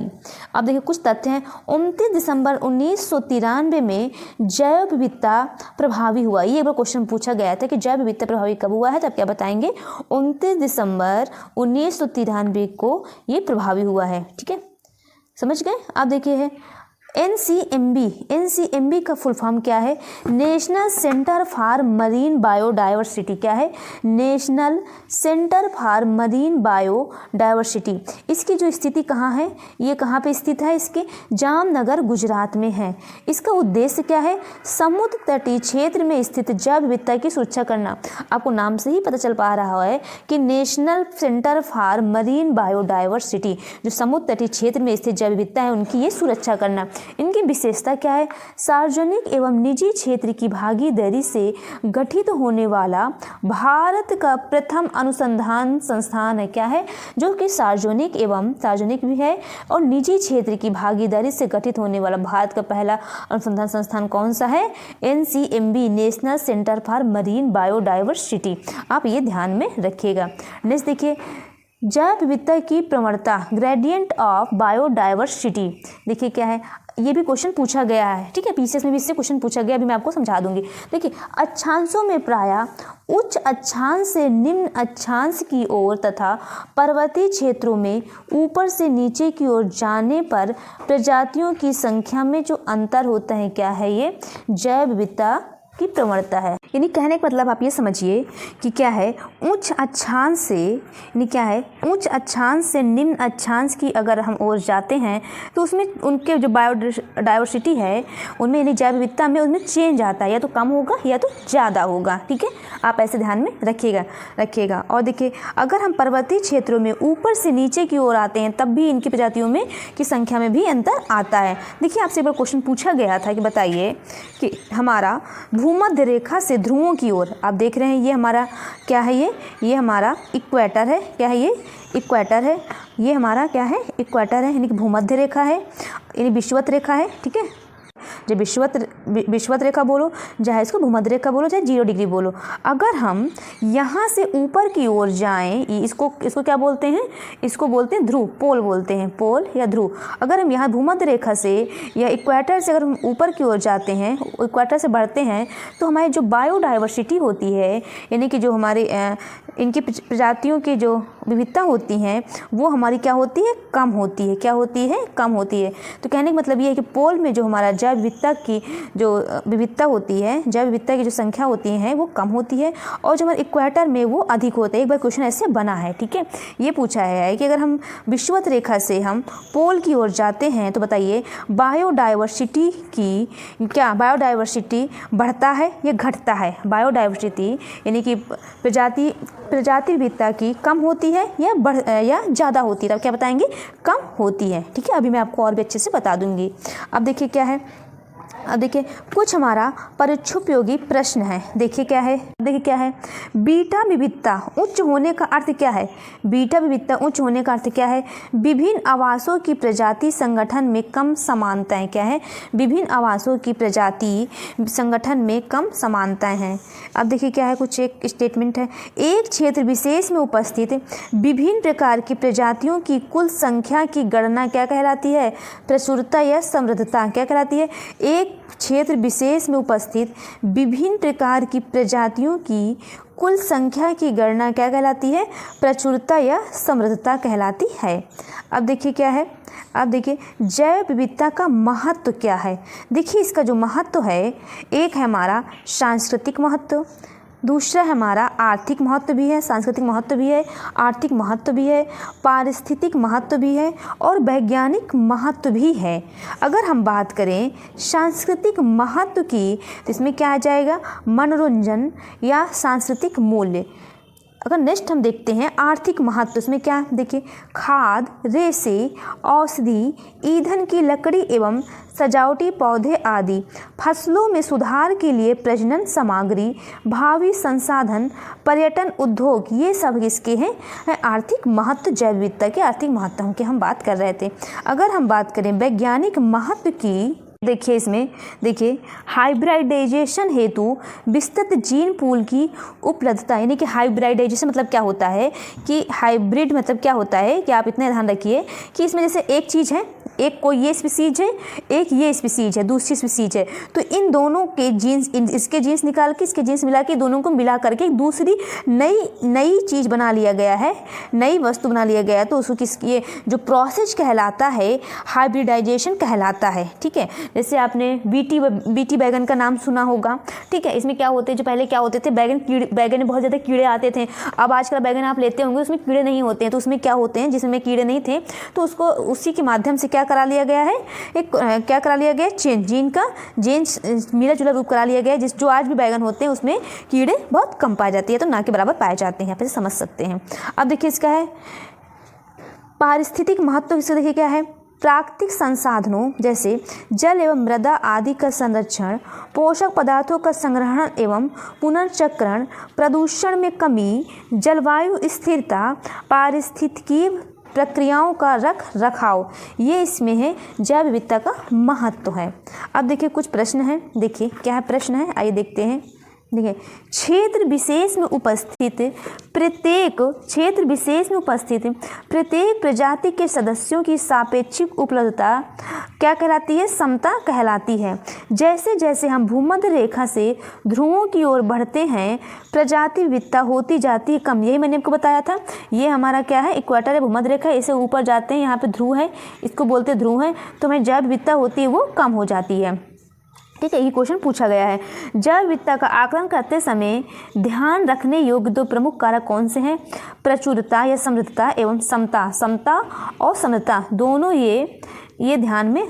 Speaker 1: अब देखिए कुछ तथ्य हैं। 29 दिसंबर 1993 में जैव विविधता प्रभावी हुआ। ये एक बार क्वेश्चन पूछा गया था कि जैव विविधता प्रभावी कब हुआ है, तो आप क्या बताएंगे 29 दिसंबर 1993 को ये प्रभावी हुआ है। ठीक है, समझ गए। आप देखिए है एनसीएमबी का फुल फॉर्म क्या है, national centre for marine biodiversity. क्या है, national centre for marine biodiversity. इसकी जो स्थिति कहाँ है, ये कहाँ पे स्थित है, इसके जामनगर गुजरात में है। इसका उद्देश्य क्या है, समुद्र तटीय क्षेत्र में स्थित जैव विविधता की सुरक्षा करना। आपको नाम से ही पता चल पा रहा है कि national centre for marine biodiversity, जो समुद्र तटीय क्षेत्र में स्थित जैव विविधता है उनकी ये सुरक्षा करना। इनकी विशेषता क्या है, सार्वजनिक एवं निजी क्षेत्र की भागीदारी से गठित होने वाला भारत का प्रथम अनुसंधान संस्थान है। क्या है, जो कि सार्वजनिक भी है और निजी क्षेत्र की भागीदारी से गठित होने वाला भारत का पहला अनुसंधान संस्थान कौन सा है, NCMB, national centre for marine biodiversity. आप ये ध्यान में रखिएगा। नेक्स्ट देखिए जैव विविधता की प्रवणता, ग्रेडियंट ऑफ बायोडाइवर्सिटी। देखिए क्या है, ये भी क्वेश्चन पूछा गया है। ठीक है, पीसीएस में भी इससे क्वेश्चन पूछा गया, अभी मैं आपको समझा दूंगी। देखिए अक्षांशों में प्रायः उच्च अक्षांश से निम्न अक्षांश की ओर तथा पर्वतीय क्षेत्रों में ऊपर से नीचे की ओर जाने पर प्रजातियों की संख्या में जो अंतर होता है, क्या है ये जैव विविधता की प्रवणता है। यानी कहने का मतलब आप ये समझिए कि क्या है, उच्च अक्षांश से यानी क्या है, उच्च अक्षांश से निम्न अक्षांश की अगर हम ओर जाते हैं तो उसमें उनके जो बायोडाइवर्सिटी है उनमें यानी जैव विविधता में उनमें चेंज आता है, या तो कम होगा या तो ज़्यादा होगा। ठीक है, आप ऐसे ध्यान में रखिएगा। और देखिए अगर हम पर्वतीय क्षेत्रों में ऊपर से नीचे की ओर आते हैं तब भी इनकी प्रजातियों में की संख्या में भी अंतर आता है। देखिए आपसे एक बार क्वेश्चन पूछा गया था कि बताइए कि हमारा भूमध्य रेखा से ध्रुवों की ओर, आप देख रहे हैं ये हमारा क्या है, ये हमारा इक्वेटर है। क्या है, ये इक्वेटर है। ये हमारा क्या है, इक्वेटर है, यानी कि भूमध्य रेखा है, यानी विषुवत रेखा है। ठीक है, जब विषुवत रेखा बोलो, चाहे इसको भूमध्य रेखा बोलो, चाहे 0 डिग्री बोलो। अगर हम यहाँ से ऊपर की ओर जाएं, इसको क्या बोलते हैं, इसको बोलते हैं ध्रुव, पोल बोलते हैं, पोल या ध्रुव। अगर हम यहाँ भूमध्य रेखा से या इक्वेटर से अगर हम ऊपर की ओर जाते हैं, इक्वेटर से बढ़ते हैं, तो हमारी जो बायोडाइवर्सिटी होती है, यानी कि जो हमारे इनकी प्रजातियों की जो विविधता होती हैं वो हमारी क्या होती है, कम होती है। क्या होती है, कम होती है। तो कहने का मतलब ये है कि पोल में जो हमारा जैव विविधता की जो विविधता होती है, जैव विविधता की जो संख्या होती है वो कम होती है, और जो हमारे इक्वेटर में वो अधिक होता है। एक बार क्वेश्चन ऐसे बना है। ठीक है, ये पूछा है कि अगर हम विषुवत रेखा से हम पोल की ओर जाते हैं तो बताइए बायोडाइवर्सिटी की क्या, बायोडाइवर्सिटी बढ़ता है या घटता है। बायोडाइवर्सिटी यानी कि प्रजाति विविधता की कम होती है या ज़्यादा होती है। तब क्या बताएंगे, कम होती है। ठीक है, अभी मैं आपको और भी अच्छे से बता दूंगी। अब देखिए क्या है, अब देखिए कुछ हमारा परीक्षोपयोगी प्रश्न है। देखिए क्या है, बीटा विविधता उच्च होने का अर्थ क्या है। बीटा विविधता उच्च होने का अर्थ क्या है, विभिन्न आवासों की प्रजाति संगठन में कम समानताएं। क्या है, विभिन्न आवासों की प्रजाति संगठन में कम समानताएं हैं। अब देखिए क्या है, कुछ एक स्टेटमेंट है, एक क्षेत्र विशेष में उपस्थित विभिन्न प्रकार की प्रजातियों की कुल संख्या की गणना क्या कहलाती है, प्रचुरता या समृद्धता। क्या कहलाती है, एक क्षेत्र विशेष में उपस्थित विभिन्न प्रकार की प्रजातियों की कुल संख्या की गणना क्या कहलाती है, प्रचुरता या समृद्धता कहलाती है। अब देखिए क्या है, अब देखिए जैव विविधता का महत्व क्या है। देखिए इसका जो महत्व है, एक है हमारा सांस्कृतिक महत्व, दूसरा हमारा आर्थिक महत्व भी है, सांस्कृतिक महत्व भी है, आर्थिक महत्व भी है, पारिस्थितिक महत्व भी है और वैज्ञानिक महत्व भी है। अगर हम बात करें सांस्कृतिक महत्व की तो इसमें क्या आ जाएगा, मनोरंजन या सांस्कृतिक मूल्य। अगर नेक्स्ट हम देखते हैं आर्थिक महत्व, इसमें क्या देखिए, खाद, रेशे, औषधि, ईंधन की लकड़ी एवं सजावटी पौधे आदि, फसलों में सुधार के लिए प्रजनन सामग्री, भावी संसाधन, पर्यटन उद्योग, ये सब किसके हैं, आर्थिक महत्व, जैव विविधता के आर्थिक महत्व की हम बात कर रहे थे। अगर हम बात करें वैज्ञानिक महत्व की, देखिए इसमें देखिए हाइब्रिडाइजेशन हेतु विस्तृत जीन पूल की उपलब्धता, यानी कि हाइब्रिडाइजेशन मतलब क्या होता है कि हाइब्रिड मतलब क्या होता है कि आप इतना ध्यान रखिए कि इसमें जैसे एक चीज़ है, एक कोई ये स्पीसीज है, एक ये स्पीसीज है, दूसरी स्पीसीज है, तो इन दोनों के जीन्स, इसके जीन्स निकाल के इसके जीन्स मिला के दोनों को मिला करके एक दूसरी नई चीज़ बना लिया गया है, नई वस्तु बना लिया गया है, तो उसको ये जो प्रोसेस कहलाता है हाइब्रिडाइजेशन कहलाता है। ठीक है, जैसे आपने बीटी बैगन का नाम सुना होगा। ठीक है, इसमें क्या होते हैं, जो पहले क्या होते थे, बैगन में बहुत ज़्यादा कीड़े आते थे। अब आजकल बैगन आप लेते होंगे उसमें कीड़े नहीं होते हैं, तो उसमें क्या होते हैं, जिसमें कीड़े नहीं थे तो उसको उसी के माध्यम से क्या करा लिया गया है, क्या करा लिया गया, जीन का मिला जुला रूप करा लिया गया, जो आज भी बैगन होते हैं उसमें कीड़े बहुत कम पाए जाते हैं, तो ना के बराबर पाए जाते हैं, यहाँ पे समझ सकते हैं। अब देखिए इसका है पारिस्थितिक महत्व, इससे देखिए क्या है, प्राकृतिक संसाधनों जैसे जल एवं मृदा आदि का संरक्षण, पोषक पदार्थों का संग्रहण एवं पुनर्चक्रण, प्रदूषण में कमी, जलवायु स्थिरता, पारिस्थितिकी प्रक्रियाओं का रख रखाव, ये इसमें है जैव विविधता का महत्व है। अब देखिए कुछ प्रश्न हैं, देखिए क्या प्रश्न है, आइए देखते हैं। देखिए क्षेत्र विशेष में उपस्थित प्रत्येक प्रजाति के सदस्यों की सापेक्षिक उपलब्धता क्या कहलाती है, समता कहलाती है। जैसे जैसे हम भूमध्य रेखा से ध्रुवों की ओर बढ़ते हैं प्रजाति विविधता होती जाती है कम, यही मैंने आपको बताया था। ये हमारा क्या है, इक्वेटर है, भूमध्य रेखा, इसे ऊपर जाते हैं, यहाँ पे ध्रुव है, इसको बोलते हैं ध्रुव है, तो हमें जैव विविधता होती है वो कम हो जाती है। ठीक है, ये क्वेश्चन पूछा गया है। जैव विविधता का आकलन करते समय ध्यान रखने योग्य दो प्रमुख कारक कौन से हैं, प्रचुरता या समृद्धता एवं समता और समृद्धता, दोनों ये ध्यान में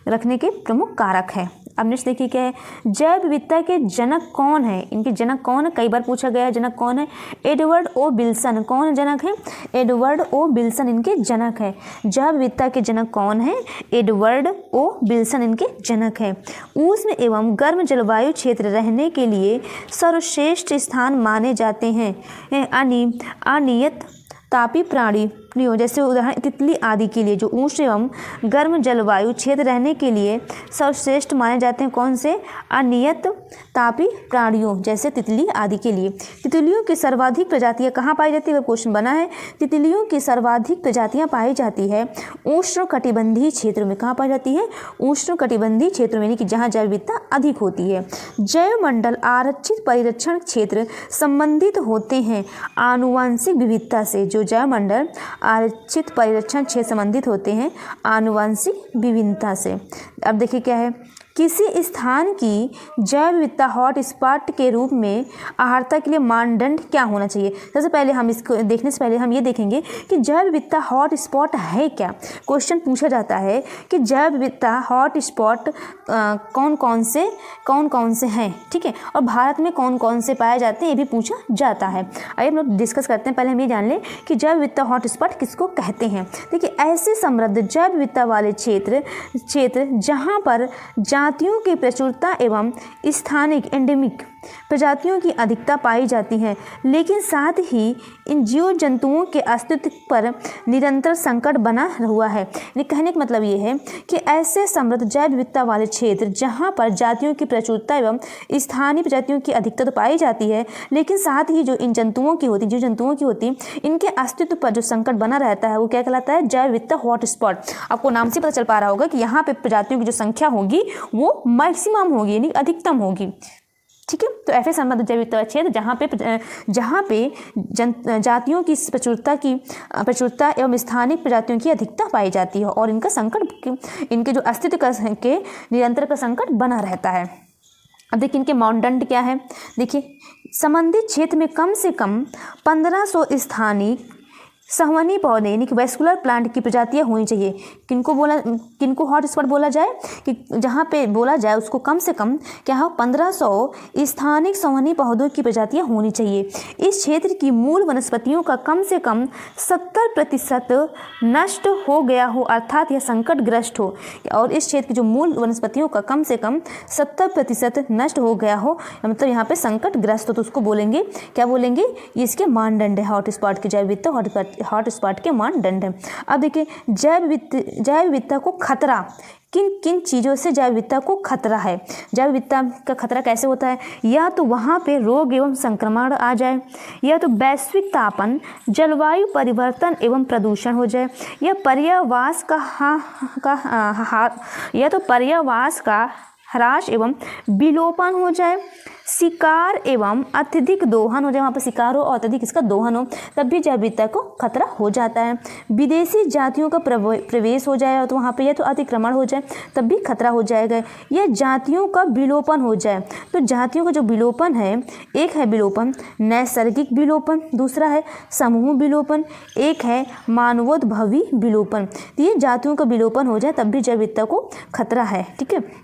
Speaker 1: रखने के प्रमुख कारक है। अब नेक्स्ट देखिए क्या है, जैव विविधता के जनक कौन है, इनके जनक कौन है, कई बार पूछा गया है जनक कौन है, एडवर्ड ओ विल्सन, कौन जनक है, एडवर्ड ओ विल्सन इनके जनक है। जैव विविधता के जनक कौन है, एडवर्ड ओ विल्सन इनके जनक है। उष्ण एवं गर्म जलवायु क्षेत्र रहने के लिए सर्वश्रेष्ठ स्थान माने जाते हैं। अनियत तापी प्राणियों जैसे उदाहरण तितली आदि के लिए जो उष्ण एवं गर्म जलवायु क्षेत्र रहने के लिए सर्वश्रेष्ठ माने जाते हैं, कौन से, अनियत तापी प्राणियों जैसे तितली आदि के लिए। तितलियों की सर्वाधिक प्रजातियां कहाँ पाई जाती है, वह क्वेश्चन बना है। तितलियों की सर्वाधिक प्रजातियां पाई जाती है उष्ण कटिबंधीय क्षेत्रों में, कहाँ पाई जाती है, उष्ण कटिबंधीय क्षेत्रों में, यानी कि जहाँ जैव विविधता अधिक होती है। जैव मंडल आरक्षित परिरक्षण क्षेत्र संबंधित होते हैं आनुवंशिक विविधता से, जो जैव मंडल आरक्षित परिरक्षण क्षेत्र संबंधित होते हैं आनुवंशिक विभिन्नता से। अब देखिए क्या है, किसी स्थान की जैव विविधता हॉट स्पॉट के रूप में आहारता के लिए मानदंड क्या होना चाहिए। सबसे पहले हम इसको देखने से पहले हम ये देखेंगे कि जैव विविधता हॉट स्पॉट है क्या। क्वेश्चन पूछा जाता है कि जैव विविधता हॉट स्पॉट कौन कौन से हैं, ठीक है, और भारत में कौन कौन से पाए जाते हैं ये भी पूछा जाता है। आइए हम लोग डिस्कस करते हैं। पहले हम ये जान लें कि जैव विविधता हॉट स्पॉट किसको कहते हैं। देखिए ऐसे समृद्ध जैव विविधता वाले क्षेत्र जहाँ पर जातियों की प्रचुरता एवं स्थानिक एंडेमिक प्रजातियों की अधिकता पाई जाती है, लेकिन साथ ही इन जीव जंतुओं के अस्तित्व पर निरंतर संकट बना हुआ है। कहने का मतलब ये है कि ऐसे समृद्ध जैव विविधता वाले क्षेत्र जहाँ पर जातियों की प्रचुरता एवं स्थानीय प्रजातियों की अधिकता तो पाई जाती है, लेकिन साथ ही जो इन जंतुओं की होती, जीव जंतुओं की होती, इनके अस्तित्व पर जो संकट बना रहता है वो क्या कहलाता है, जैव विविधता हॉट स्पॉट। आपको नाम से पता चल पा रहा होगा कि यहाँ पे प्रजातियों की जो संख्या होगी वो मैक्सिमम होगी, यानी अधिकतम होगी। ठीक है, तो ऐसे संबंध जैव विविधता क्षेत्र जहाँ पे जातियों की प्रचुरता एवं स्थानिक प्रजातियों की अधिकता पाई जाती है और इनका संकट, इनके जो अस्तित्व के निरंतर का संकट बना रहता है। अब देखिए इनके मानदंड क्या है। देखिए संबंधित क्षेत्र में कम से कम 1500 स्थानिक संवहनी पौधे यानी कि वैस्कुलर प्लांट की प्रजातियां होनी चाहिए। किनको हॉटस्पॉट बोला जाए कि जहाँ पे बोला जाए उसको कम से कम क्या हो 1500 स्थानिक संवहनी पौधों की प्रजातियां होनी चाहिए। इस क्षेत्र की मूल वनस्पतियों का कम से कम 70% नष्ट हो गया हो अर्थात यह संकटग्रस्त हो, और इस क्षेत्र की जो मूल वनस्पतियों का कम से कम 70% नष्ट हो गया हो मतलब यहाँ पे संकटग्रस्त हो, तो उसको बोलेंगे क्या बोलेंगे, ये इसके मानदंड है हॉटस्पॉट के जैव विविधता हॉटस्पॉट के मानदंड है। अब देखिए जैव विविधता को खतरा किन किन चीज़ों से जैव विविधता को खतरा है। जैव विविधता का खतरा कैसे होता है, या तो वहाँ पे रोग एवं संक्रमण आ जाए, या तो वैश्विक तापन, जलवायु परिवर्तन एवं प्रदूषण हो जाए, या पर्यावास का ह्रास एवं विलोपन हो जाए, शिकार एवं अत्यधिक दोहन हो जाए, वहाँ पर शिकार हो और अत्यधिक इसका दोहन हो, तब भी जैव विविधता को खतरा हो जाता है। विदेशी जातियों का प्रवेश हो जाए तो वहाँ पे या तो अतिक्रमण हो जाए तब भी खतरा हो जाएगा, या जातियों का विलोपन हो जाए। तो जातियों का जो विलोपन है, एक है विलोपन नैसर्गिक विलोपन, दूसरा है समूह विलोपन, एक है मानवोद्भवी विलोपन। तो ये जातियों का विलोपन हो जाए तब भी जैव विविधता को खतरा है। ठीक है,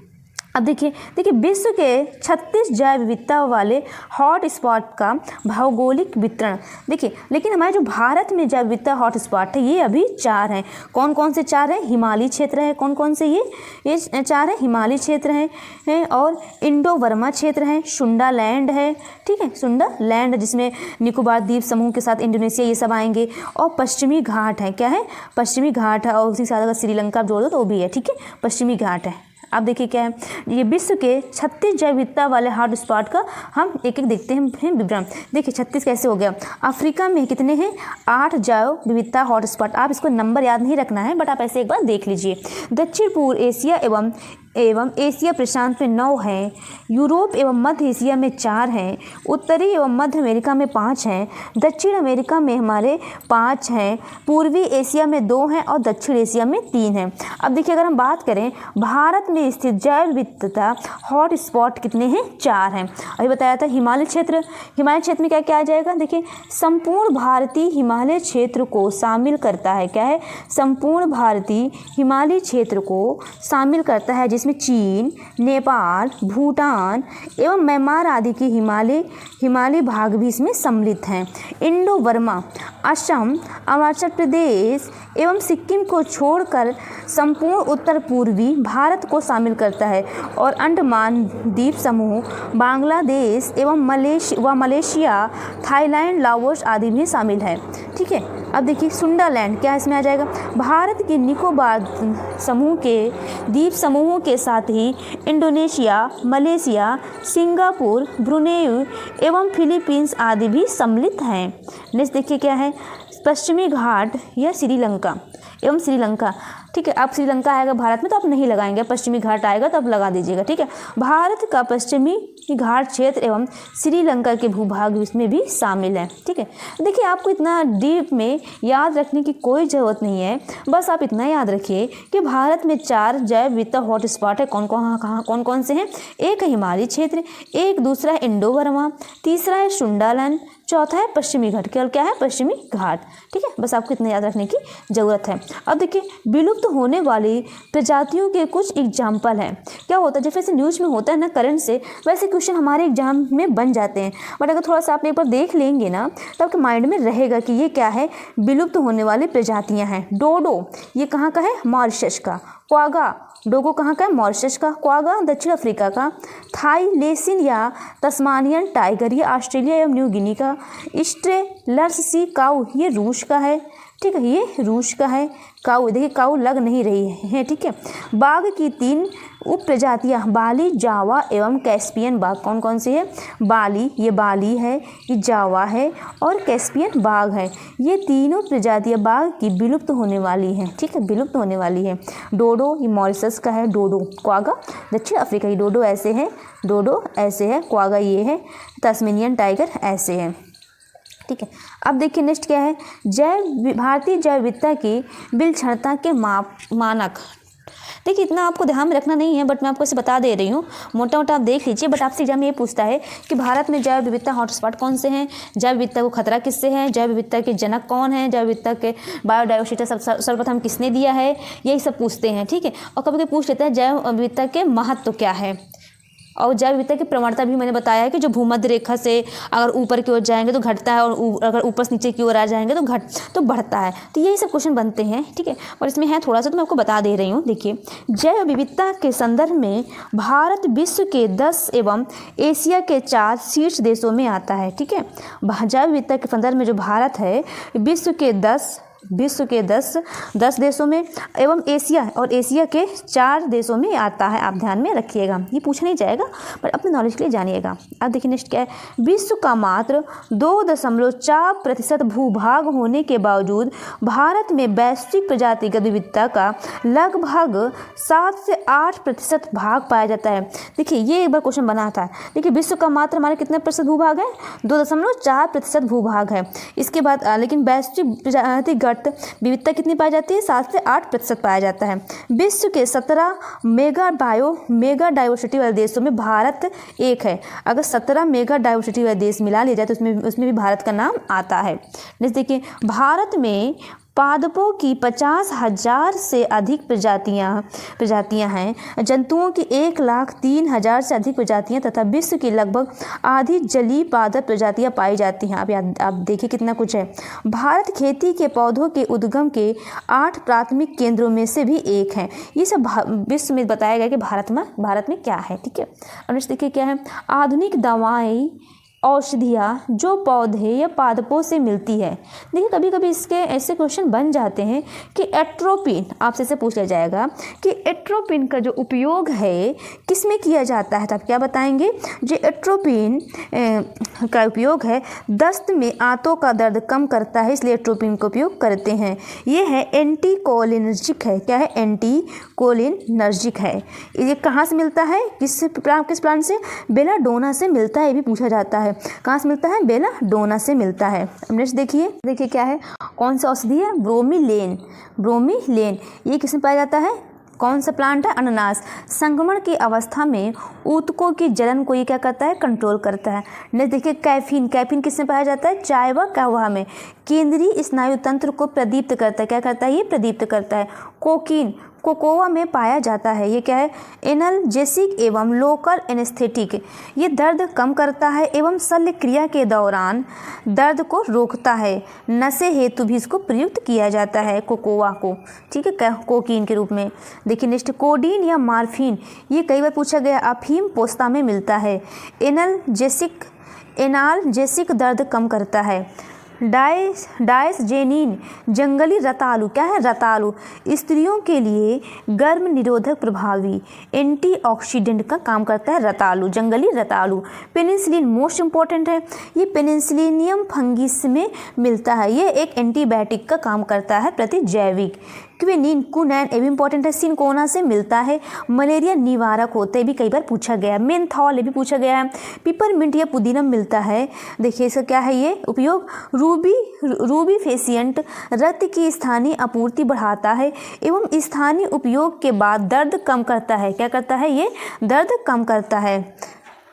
Speaker 1: अब देखिए विश्व के 36 जैव विविधता वाले हॉट स्पॉट का भौगोलिक वितरण देखिए, लेकिन हमारे जो भारत में जैव विविधता हॉट स्पॉट है ये अभी 4 हैं। कौन कौन से 4 हैं? हिमालयी क्षेत्र है। कौन कौन से ये 4 हैं? हिमालयी क्षेत्र है और इंडो बर्मा क्षेत्र है, सुंडा लैंड है, ठीक है, सुंडा लैंड जिसमें निकोबार द्वीप समूह के साथ इंडोनेशिया ये सब आएंगे, और पश्चिमी घाट है। क्या है? पश्चिमी घाट है, और उसी के साथ अगर श्रीलंका जोड़ दो तो वो भी है। ठीक है, पश्चिमी घाट है। अब देखिए क्या है, ये विश्व के 36 जैव विविधता वाले हॉट स्पॉट का हम एक एक देखते हैं विवरण। देखिए 36 कैसे हो गया। अफ्रीका में कितने हैं? 8 जैव विविधता हॉट स्पॉट। आप इसको नंबर याद नहीं रखना है, बट आप ऐसे एक बार देख लीजिए। दक्षिण पूर्व एशिया एवं एशिया प्रशांत में 9 हैं, यूरोप एवं मध्य एशिया में 4 हैं, उत्तरी एवं मध्य अमेरिका में 5 हैं, दक्षिण अमेरिका में हमारे 5 हैं, पूर्वी एशिया में 2 हैं और दक्षिण एशिया में 3 हैं। अब देखिए अगर हम बात करें भारत में स्थित जैव विविधता हॉट स्पॉट कितने हैं? 4 हैं। अभी बताया था हिमालय क्षेत्र में क्या क्या आ जाएगा? देखिए संपूर्ण भारतीय हिमालय क्षेत्र को शामिल करता है। क्या है? संपूर्ण भारतीय हिमालय क्षेत्र को शामिल करता है, जिसमें चीन, नेपाल, भूटान एवं म्यांमार आदि के हिमालय भाग भी इसमें सम्मिलित हैं। इंडो बर्मा असम, अरुणाचल प्रदेश एवं सिक्किम को छोड़कर संपूर्ण उत्तर पूर्वी भारत को शामिल करता है, और अंडमान द्वीप समूह बांग्लादेश एवं मलेशिया, थाईलैंड, लाओस आदि भी शामिल है। ठीक है, अब देखिए सुंडालैंड क्या इसमें आ जाएगा? भारत के निकोबार समूह के द्वीप समूहों के साथ ही इंडोनेशिया, मलेशिया, सिंगापुर, ब्रुनेई एवं फिलीपींस आदि भी सम्मिलित हैं। नेक्स्ट देखिए क्या है? पश्चिमी घाट या श्रीलंका एवं श्रीलंका। ठीक है, अब श्रीलंका आएगा भारत में तो आप नहीं लगाएंगे, पश्चिमी घाट आएगा तो आप लगा दीजिएगा। ठीक है, भारत का पश्चिमी घाट क्षेत्र एवं श्रीलंका के भूभाग इसमें भी शामिल है। ठीक है, देखिए आपको इतना डीप में याद रखने की कोई ज़रूरत नहीं है, बस आप इतना याद रखिए कि भारत में 4 जैव विविधता हॉट स्पॉट है। कौन कौन से हैं? एक है हिमालयी क्षेत्र, एक दूसरा है इंडो बर्मा, तीसरा है सुंडालैंड, चौथा है पश्चिमी घाट। केवल क्या है? पश्चिमी घाट। ठीक है, बस आपको इतना याद रखने की ज़रूरत है। अब देखिए विलुप्त होने वाली प्रजातियों के कुछ एग्जाम्पल हैं। क्या होता है, जैसे न्यूज़ में होता है ना करंट से, वैसे क्वेश्चन हमारे एग्जाम में बन जाते हैं, बट अगर थोड़ा सा आप एक बार देख लेंगे ना तो आपके माइंड में रहेगा कि ये क्या है, विलुप्त होने वाली प्रजातियाँ हैं। डोडो ये कहाँ का है? मॉरिशस का। क्वागा, डोगो कहाँ का है? मॉरिशस का। क्वागा दक्षिण अफ्रीका का। थाईलेसिन या तस्मानियन टाइगर ये ऑस्ट्रेलिया एवं न्यू गिनी का। स्ट्रेलर्स सी काऊ ये रूस का है। ठीक है, ये रूस का है। काऊ, देखिए काऊ लग नहीं रही है। ठीक है, बाघ की 3 उप प्रजातियाँ बाली, जावा एवं कैस्पियन बाघ। कौन कौन सी है? बाली, ये बाली है, ये जावा है और कैस्पियन बाघ है। ये तीनों प्रजातियाँ बाघ की विलुप्त होने वाली हैं। ठीक है, विलुप्त होने वाली है। डोडो ये मॉरिशस का है, डोडो। क्वागा दक्षिण अफ्रीका की। डोडो ऐसे है, डोडो ऐसे है, क्वागा ये है, तस्मानियन टाइगर ऐसे है। ठीक है, अब देखिए नेक्स्ट क्या है? भारतीय जैव विविधता की विलक्षणता के मानक।
Speaker 2: देखिए इतना आपको ध्यान में रखना नहीं है, बट मैं आपको इसे बता दे रही हूँ, मोटा मोटा आप देख लीजिए। बट आपसे एग्जाम में ये पूछता है कि भारत में जैव विविधता हॉटस्पॉट कौन से हैं, जैव विविधता को खतरा किससे है, जैव विविधता के जनक कौन है, जैव विविधता के बायोडाइवर्सिटी सर्वप्रथम किसने दिया है, यही सब पूछते हैं, ठीक है। और कभी कभी पूछ लेते हैं जैव विविधता के महत्व क्या है। और जैव विविधता की प्रवणता भी मैंने बताया है कि जो भूमध्य रेखा से अगर ऊपर की ओर जाएंगे तो घटता है, और अगर ऊपर से नीचे की ओर आ जाएंगे तो बढ़ता है। तो यही सब क्वेश्चन बनते हैं, ठीक है। और इसमें है थोड़ा सा, तो मैं आपको बता दे रही हूँ। देखिए, जैव विविधता के संदर्भ में भारत विश्व के 10 एवं एशिया के 4 शीर्ष देशों में आता है, ठीक है। जैव विविधता के संदर्भ में जो भारत है विश्व के 10 देशों में एवं एशिया के 4 देशों में आता है। आप ध्यान में रखिएगा, ये पूछा नहीं जाएगा पर अपने नॉलेज के लिए जानिएगा। अब देखिए नेक्स्ट क्या है। विश्व का मात्र 2.4% भूभाग होने के बावजूद भारत में वैश्विक प्रजातिगत विविधता का लगभग 7 से 8% भाग पाया जाता है। देखिए ये एक बार क्वेश्चन बना था। देखिए विश्व का मात्र हमारे कितने प्रतिशत भूभाग है, 2.4% भूभाग है। इसके बाद लेकिन वैश्विक प्रजातिगत विविधता कितनी पाई जाती है, 7 से 8% पाया जाता है। विश्व के 17 मेगा डाइवर्सिटी वाले देशों में भारत एक है। अगर 17 मेगा डाइवर्सिटी वाले देश मिला लिया जाए तो उसमें भी भारत का नाम आता है। जैसे देखिए भारत में पादपों की 50,000 से अधिक प्रजातियां हैं। जंतुओं की 1,03,000 से अधिक प्रजातियां तथा विश्व की लगभग आधी जलीय पादप प्रजातियां पाई जाती हैं। आप देखिए कितना कुछ है। भारत खेती के पौधों के उद्गम के 8 प्राथमिक केंद्रों में से भी एक है। ये सब विश्व में बताया गया कि भारत में क्या है, ठीक है। और देखिए क्या है, आधुनिक दवाएं औषधियाँ जो पौधे या पादपों से मिलती है। देखिए कभी कभी इसके ऐसे क्वेश्चन बन जाते हैं कि एट्रोपिन, आपसे से पूछा जाएगा कि एट्रोपिन का जो उपयोग है किस में किया जाता है, तो आप क्या बताएंगे। जो एट्रोपिन का उपयोग है दस्त में आंतों का दर्द कम करता है, इसलिए एट्रोपिन का उपयोग करते हैं। ये है एंटीकोलिनर्जिक है। क्या है, एंटीकोलिनर्जिक है। ये कहाँ से मिलता है, किस प्लांट से, बेलाडोना से मिलता है। ये भी पूछा जाता है कहाँ से मिलता है, बेलाडोना से मिलता है। नेक्स्ट देखिए क्या है, कौन सा औषधि है, ब्रोमीलेन। ये किसमें पाया जाता है, कौन सा प्लांट है, अनानास। संक्रमण की अवस्था में ऊतकों की जलन को ये क्या करता है, कंट्रोल करता है। नेक्स्ट देखिए कैफीन किसमें पाया जाता है, चाय व कहवा में। केंद्रीय स्नायु तंत्र को प्रदीप्त करता है, क्या करता है, ये प्रदीप्त करता है। कोकोआ में पाया जाता है। ये क्या है, एनाल्जेसिक एवं लोकल एनेस्थेटिक। ये दर्द कम करता है एवं शल्य क्रिया के दौरान दर्द को रोकता है। नशे हेतु भी इसको प्रयुक्त किया जाता है कोकोआ को, ठीक है, कोकीन के रूप में। देखिए नेक्स्ट, कोडीन या मार्फिन, ये कई बार पूछा गया। अफीम पोस्ता में मिलता है। एनाल्जेसिक दर्द कम करता है। डायसजेनिन जंगली रतालू, क्या है, रतालू स्त्रियों के लिए गर्भ निरोधक प्रभावी एंटीऑक्सीडेंट का काम करता है रतालू, जंगली रतालू। पेनिसिलिन मोस्ट इंपॉर्टेंट है। ये पेनिसिलिनियम फंगिस में मिलता है। ये एक एंटीबायोटिक का काम करता है, प्रतिजैविक। क्विनिन ये भी इंपॉर्टेंट है, सिनकोना से मिलता है। मलेरिया निवारक होते हैं, भी कई बार पूछा गया है। मेंथॉल ये भी पूछा गया है। पिपरमिंट या पुदीना मिलता है। देखिए इसका क्या है, ये उपयोग रूबीफेसिएंट रक्त की स्थानीय आपूर्ति बढ़ाता है एवं स्थानीय उपयोग के बाद दर्द कम करता है। क्या करता है, ये दर्द कम करता है।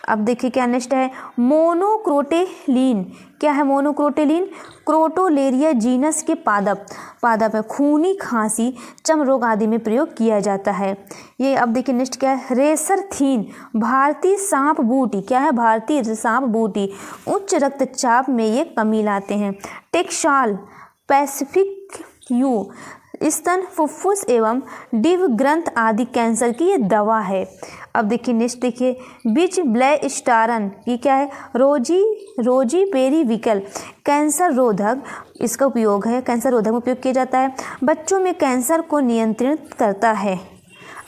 Speaker 2: अब देखिए क्या नेक्स्ट है, मोनोक्रोटेलिन। क्या है मोनोक्रोटेलिन, क्रोटोलेरिया जीनस के पादप है। खूनी खांसी, चर्म रोग आदि में प्रयोग किया जाता है। ये अब देखिए नेक्स्ट क्या है, रेसरथीन, भारतीय सांप बूटी। क्या है, भारतीय सांप बूटी। उच्च रक्तचाप में ये कमी लाते हैं। टेक्साल पैसिफिक यू, स्तन, फुफ्फुस एवं डिव ग्रंथ आदि कैंसर की ये दवा है। अब देखिए नेक्स्ट देखिए, बिच ब्लैस्टारन, ये क्या है, रोजी पेरीविकल, कैंसर रोधक इसका उपयोग है, कैंसर रोधक में उपयोग किया जाता है। बच्चों में कैंसर को नियंत्रित करता है।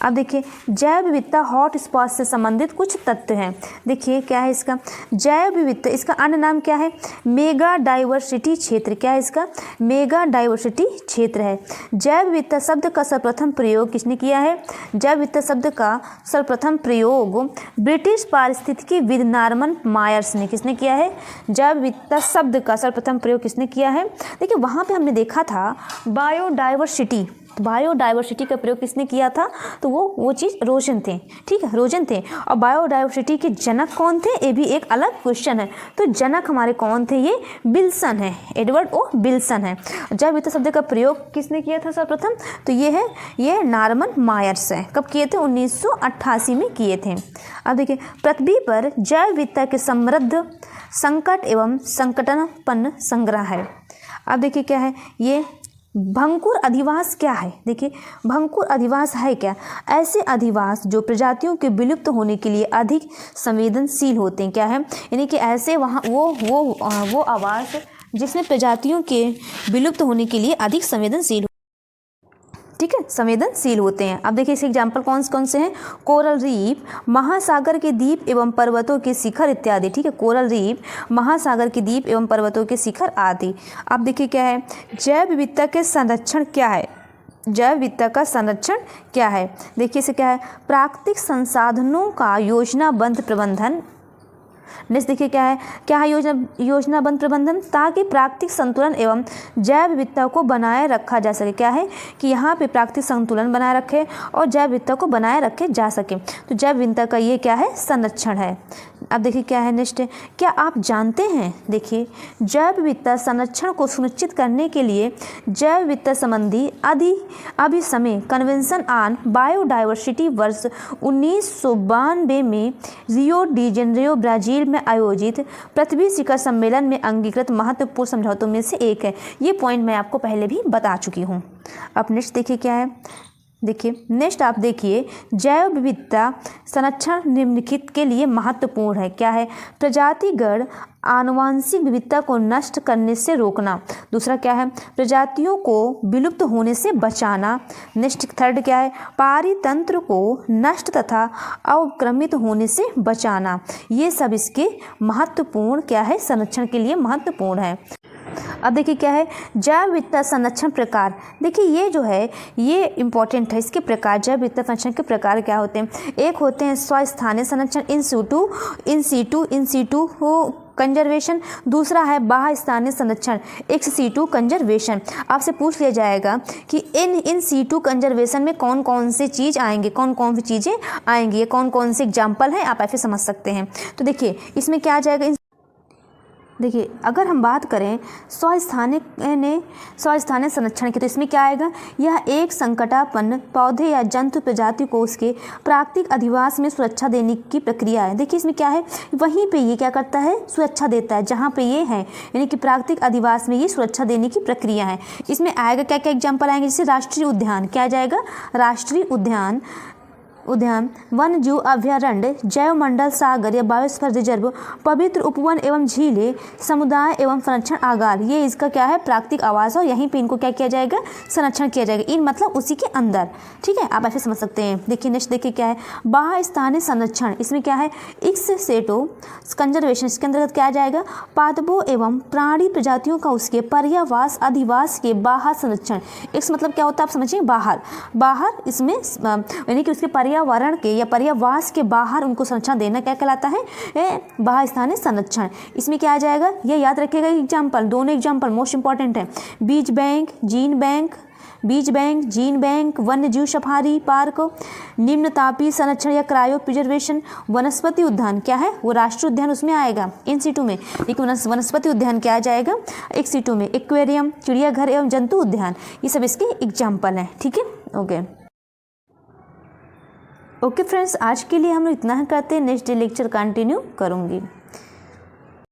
Speaker 2: अब देखिए जैव विविधता हॉटस्पॉट से संबंधित कुछ तथ्य हैं। देखिए क्या है इसका, जैव विविधता, इसका अन्य नाम क्या है, मेगा डाइवर्सिटी क्षेत्र। क्या है इसका, मेगा डाइवर्सिटी क्षेत्र है। जैव विविधता शब्द का सर्वप्रथम प्रयोग किसने किया है, जैव विविधता शब्द का सर्वप्रथम प्रयोग ब्रिटिश पारिस्थितिकीविद नॉर्मन मायर्स ने किसने किया है, जैव विविधता शब्द का सर्वप्रथम प्रयोग किसने किया है। देखिए वहाँ पे हमने देखा था बायोडाइवर्सिटी, तो बायोडाइवर्सिटी का प्रयोग किसने किया था, तो वो चीज़ रोजन थे, ठीक है, रोजन थे। और बायोडाइवर्सिटी के जनक कौन थे, ये भी एक अलग क्वेश्चन है। तो जनक हमारे कौन थे, ये विल्सन है, एडवर्ड ओ विल्सन है। जैव विविधता शब्द का प्रयोग किसने किया था सर्वप्रथम, तो ये नॉर्मन मायर्स है। कब किए थे, 1988 में किए थे। अब देखिए, पृथ्वी पर जैव विविधता के समृद्ध संकट एवं संकटापन्न संग्रह है। अब देखिए क्या है, ये भंगुर अधिवास क्या है। देखिए, भंगुर अधिवास है क्या, ऐसे अधिवास जो प्रजातियों के विलुप्त होने के लिए अधिक संवेदनशील होते हैं। क्या है, यानी कि ऐसे वहाँ वो आवास जिसमें प्रजातियों के विलुप्त होने के लिए अधिक संवेदनशील, ठीक है, संवेदनशील होते हैं। अब देखिए, इसके एग्जाम्पल कौन से हैं, कोरल रीफ, महासागर के द्वीप एवं पर्वतों के शिखर इत्यादि, ठीक है, कोरल रीफ, महासागर के द्वीप एवं पर्वतों के शिखर आदि। अब देखिए क्या है, जैव विविधता के संरक्षण क्या है, जैव विविधता का संरक्षण क्या है। देखिए इसे क्या है, प्राकृतिक संसाधनों का योजनाबद्ध प्रबंधन। नेक्स्ट देखिए क्या है योजनाबद्ध प्रबंधन, ताकि प्राकृतिक संतुलन एवं जैव विविधता को बनाए रखा जा सके। क्या है कि यहाँ पे प्राकृतिक संतुलन बनाए रखे और जैव विविधता को बनाए रखे जा सके। तो जैव विविधता का ये क्या है, संरक्षण है। अब देखिए क्या है नेक्स्ट, क्या आप जानते हैं, देखिए जैव विविधता संरक्षण को सुनिश्चित करने के लिए जैव विविधता संबंधी अभिसमय कन्वेंशन ऑन बायोडाइवर्सिटी वर्ष 1992 में रियो डी जेनेरियो ब्राजील में आयोजित पृथ्वी शिखर सम्मेलन में अंगीकृत महत्वपूर्ण समझौतों में से एक है। ये पॉइंट मैं आपको पहले भी बता चुकी हूँ। अब नेक्स्ट देखिए क्या है, देखिए नेक्स्ट आप देखिए, जैव विविधता संरक्षण निम्नलिखित के लिए महत्वपूर्ण है। क्या है, प्रजातिगत आनुवंशिक विविधता को नष्ट करने से रोकना। दूसरा क्या है, प्रजातियों को विलुप्त होने से बचाना। नेक्स्ट थर्ड क्या है, पारितंत्र को नष्ट तथा अवक्रमित होने से बचाना। ये सब इसके महत्वपूर्ण क्या है, संरक्षण के लिए महत्वपूर्ण है। अब देखिए क्या है, जैव विविधता संरक्षण प्रकार। देखिए ये जो है ये इंपॉर्टेंट है, इसके प्रकार, जैव विविधता संरक्षण के प्रकार क्या होते हैं। एक होते हैं स्वस्थानीय संरक्षण, इन सीटू कंजर्वेशन। दूसरा है बाह्य स्थानीय संरक्षण, एक्स सीटू कंजर्वेशन। आपसे पूछ लिया जाएगा कि इन सीटू कंजर्वेशन में कौन कौन से चीज़ आएंगे, कौन कौन सी चीज़ें आएंगी, ये कौन कौन से एग्जाम्पल हैं, आप ऐसे समझ सकते हैं। तो देखिए इसमें क्या आ जाएगा, देखिए अगर हम बात करें स्वस्थानीय संरक्षण की, तो इसमें क्या आएगा, यह एक संकटापन्न पौधे या जंतु प्रजाति को उसके प्राकृतिक अधिवास में सुरक्षा देने की प्रक्रिया है। देखिए इसमें क्या है, वहीं पे ये क्या करता है, सुरक्षा देता है जहाँ पे ये है, यानी कि प्राकृतिक अधिवास में ये सुरक्षा देने की प्रक्रिया है। इसमें आएगा क्या क्या एग्जाम्पल आएंगे, जैसे राष्ट्रीय उद्यान, क्या आ जाएगा, राष्ट्रीय उद्यान, वन जीव अभ्यारण्य, जैव मंडल, सागर या बायोस्फीयर रिजर्व, पवित्र उपवन एवं झीलें, समुदाय एवं संरक्षण आगार, ये इसका क्या है, प्राकृतिक आवास है। यहीं पे इनको क्या किया जाएगा, संरक्षण किया जाएगा, इन मतलब उसी के अंदर, ठीक है, आप ऐसे समझ सकते हैं। देखिए नेक्स्ट देखिए क्या है, बाह्य स्थानीय संरक्षण। इसमें क्या है, एक्स सेटो कंजर्वेशन, इसके अंतर्गत क्या आ जाएगा, पादपों एवं प्राणी प्रजातियों का उसके पर्यावास अधिवास के बाहर संरक्षण। एक्स मतलब क्या होता है, आप समझिए, बाहर इसमें यानी कि उसके पर्यावरण के या पर्यावास के बाहर उनको संरक्षण देना क्या कहलाता है, बाह्य स्थानीय संरक्षण। इसमें क्या आ जाएगा, ये याद रखिएगा एग्जाम्पल, दोनों एग्जाम्पल मोस्ट इंपॉर्टेंट है, बीज बैंक, जीन बैंक, वन्य जीव सफारी पार्क, निम्न तापीय संरक्षण या क्रायो प्रिजर्वेशन, वनस्पति उद्यान क्या है, वो राष्ट्रीय उद्यान उसमें आएगा इन सीटू में। एक वनस्पति उद्यान क्या आ जाएगा, एक सीटू में, एक्वेरियम, चिड़ियाघर एवं जंतु उद्यान, ये सब इसके एग्जाम्पल हैं, ठीक है। ओके फ्रेंड्स, आज के लिए हम लोग इतना ही करते हैं, नेक्स्ट डे लेक्चर कंटिन्यू करूँगी।